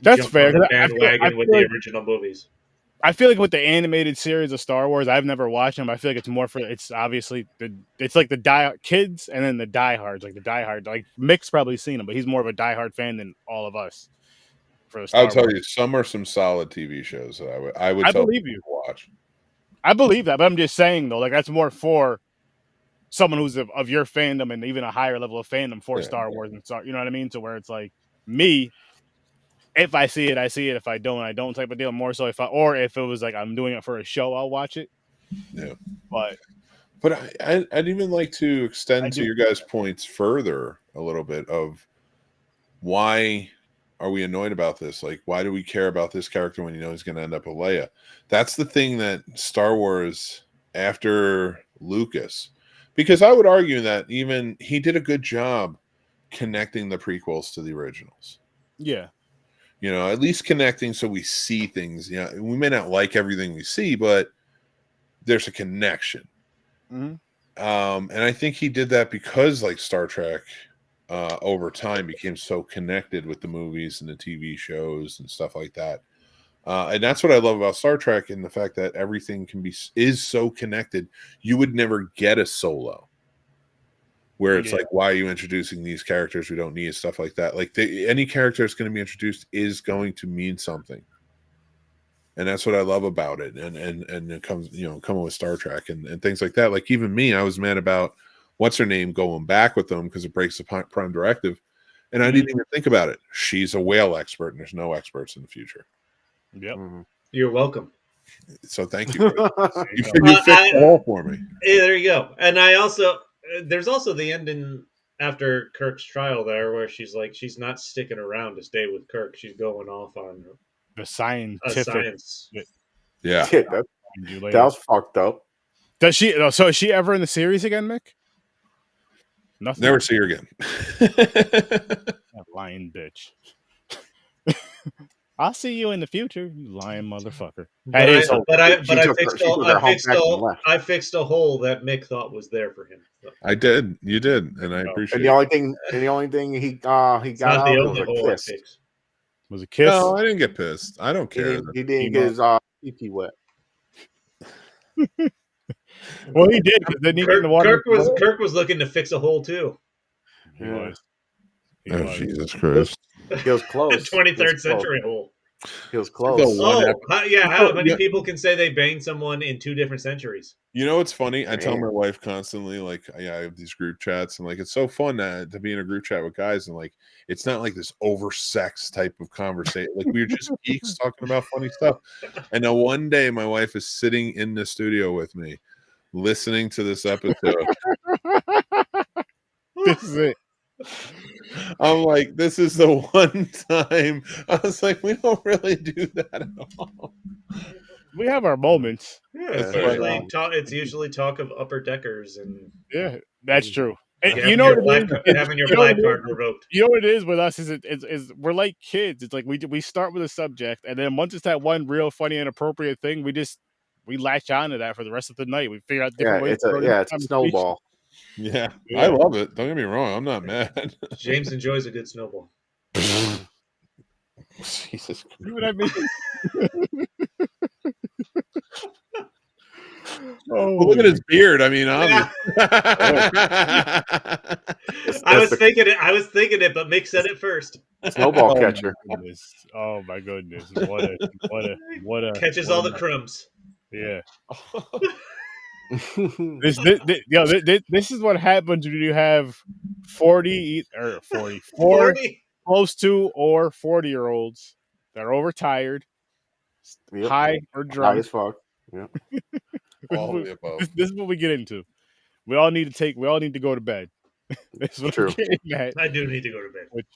D: That's fair.
B: On the bandwagon with the original movies.
D: I feel like with the animated series of Star Wars, I've never watched them. I feel like it's more for, it's obviously it's like the kids and then the diehards, like the diehard. Like Mick's probably seen them, but he's more of a diehard fan than all of us. For
A: I'll tell you, some are some solid TV shows that I would tell
D: believe
A: people to watch.
D: I believe that, but I'm just saying though, like that's more for someone who's of your fandom and even a higher level of fandom for Star Wars and Star. You know what I mean? To where it's like me. If I see it, I see it. If I don't, I don't, type of deal. More so if it was like I'm doing it for a show, I'll watch it.
A: Yeah.
D: But
A: I'd even like to extend to your guys' points further a little bit of why are we annoyed about this? Like, why do we care about this character when you know he's going to end up with Leia? That's the thing that Star Wars, after Lucas, because I would argue that even he did a good job connecting the prequels to the originals.
D: Yeah.
A: You know, at least connecting so we see things. You know, we may not like everything we see, but there's a connection. And I think he did that because, like, Star Trek over time became so connected with the movies and the TV shows and stuff like that. And that's what I love about Star Trek, and the fact that everything is so connected. You would never get a Solo where it's like, why are you introducing these characters we don't need, stuff like that. Like any character that's going to be introduced is going to mean something, and that's what I love about it. And it comes, coming with Star Trek and things like that. Like even me, I was mad about what's her name going back with them because it breaks the Prime Directive, and I didn't even think about it. She's a whale expert, and there's no experts in the future.
D: Yep.
B: You're welcome.
A: So thank you. You fixed the hole for me.
B: Hey, there you go. And there's also the ending after Kirk's trial there, where she's like, she's not sticking around to stay with Kirk. She's going off on
D: the scientific
B: science.
A: Yeah,
C: that was fucked up.
D: Does she? So is she ever in the series again, Mick? Nothing.
A: Never see her again.
D: That lying bitch. I'll see you in the future, you lying motherfucker.
B: I fixed a hole that Mick thought was there for him. So.
A: I did. You did, and I appreciate
C: it. And the only thing he got out was a kiss.
D: Was a kiss?
A: No, I didn't get pissed. I don't care.
C: He didn't get his pee wet.
D: Well, he did. Then he in the water.
B: Kirk was looking to fix a hole too.
D: He was.
A: Jesus Christ!
C: He was close.
B: 23rd century hole.
C: He was close.
B: How many people can say they banged someone in 2 different centuries?
A: You know what's funny? I tell my wife constantly, like, I have these group chats, and like it's so fun to be in a group chat with guys, and like it's not like this oversexed type of conversation. Like we're just geeks talking about funny stuff. And now one day my wife is sitting in the studio with me, listening to this episode.
D: This is it.
A: I'm like, this is the one time. I was like, we don't really do that at all.
D: We have our moments.
B: Yeah,
A: That's
B: it's
A: right.
B: usually talk. It's usually talk of upper deckers and
D: Yeah, that's true. And
B: having
D: you know
B: your
D: what
B: black,
D: it is?
B: having your
D: You know what
B: black
D: it
B: card
D: is?
B: revoked.
D: You know what it is with us is we're like kids. It's like we start with a subject, and then once it's that one real funny and appropriate thing, we latch on to that for the rest of the night. We figure out different ways.
C: It's a snowball.
A: Yeah,
D: Yeah.
A: I love it. Don't get me wrong. I'm not mad.
B: James enjoys a good snowball.
A: Jesus.
D: See what I mean?
A: Well, look at his beard. I mean, obviously.
B: I was thinking it, but Mick said it first.
C: Snowball catcher.
D: Oh my goodness! What a
B: Catches all the crumbs.
D: Yeah. This is what happens when you have 44 close to or 40-year-olds that are overtired, high or drunk.
C: High as fuck. Yeah.
A: All of the above.
D: This is what we get into. We all need to go to bed. This is what
C: True.
D: I'm getting at.
B: I do need to go to bed.
D: Which,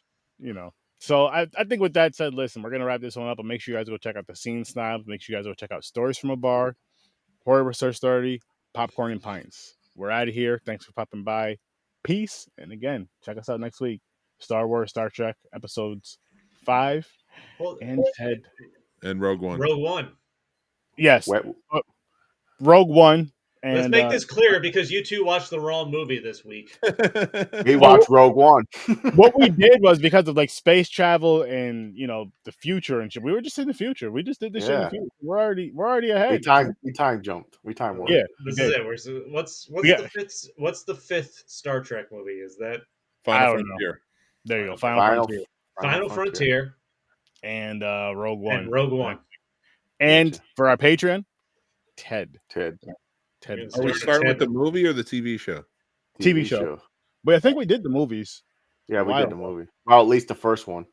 D: so I think with that said, listen, we're gonna wrap this one up, and make sure you guys go check out the Scene Snobs. Make sure you guys go check out Stories from a Bar, Horror Research 30, Popcorn and Pints. We're out of here. Thanks for popping by. Peace, and again, check us out next week. Star Wars, Star Trek episodes 5 and 10
A: and Rogue One.
B: Rogue One.
D: Yes, Rogue One. And,
B: let's make this clear because you two watched the wrong movie this week.
C: We watched Rogue One.
D: What we did was because of like space travel and the future and shit. We were just in the future. We just did this shit in the future. We're already ahead.
C: We time jumped. We time warped.
D: Yeah,
B: this is it. What's the fifth Star Trek movie? Is that
A: Final Frontier?
D: There you go. Final
B: Frontier.
D: And Rogue One.
B: And Rogue One.
D: And for our Patreon, Ted.
A: Are we starting with the movie or the TV show?
D: TV show. But I think we did the movies.
C: Yeah, we did the movie. Well, at least the first one.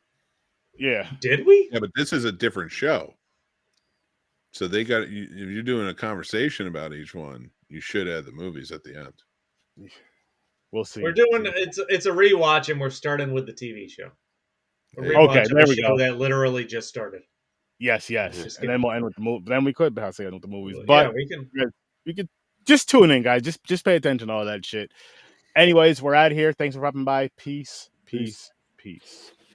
D: Yeah.
B: Did we?
A: Yeah, but this is a different show. So they got if you're doing a conversation about each one, you should add the movies at the end.
D: We'll see.
B: We're doing it's a rewatch, and we're starting with the TV show.
D: Okay, there we go.
B: That literally just started.
D: Yes, and then we'll end with the movie. Then we could perhaps end with the movies,
B: But
D: yeah, we could just tune in, guys. Just pay attention to all that shit. Anyways, we're out of here. Thanks for popping by. Peace.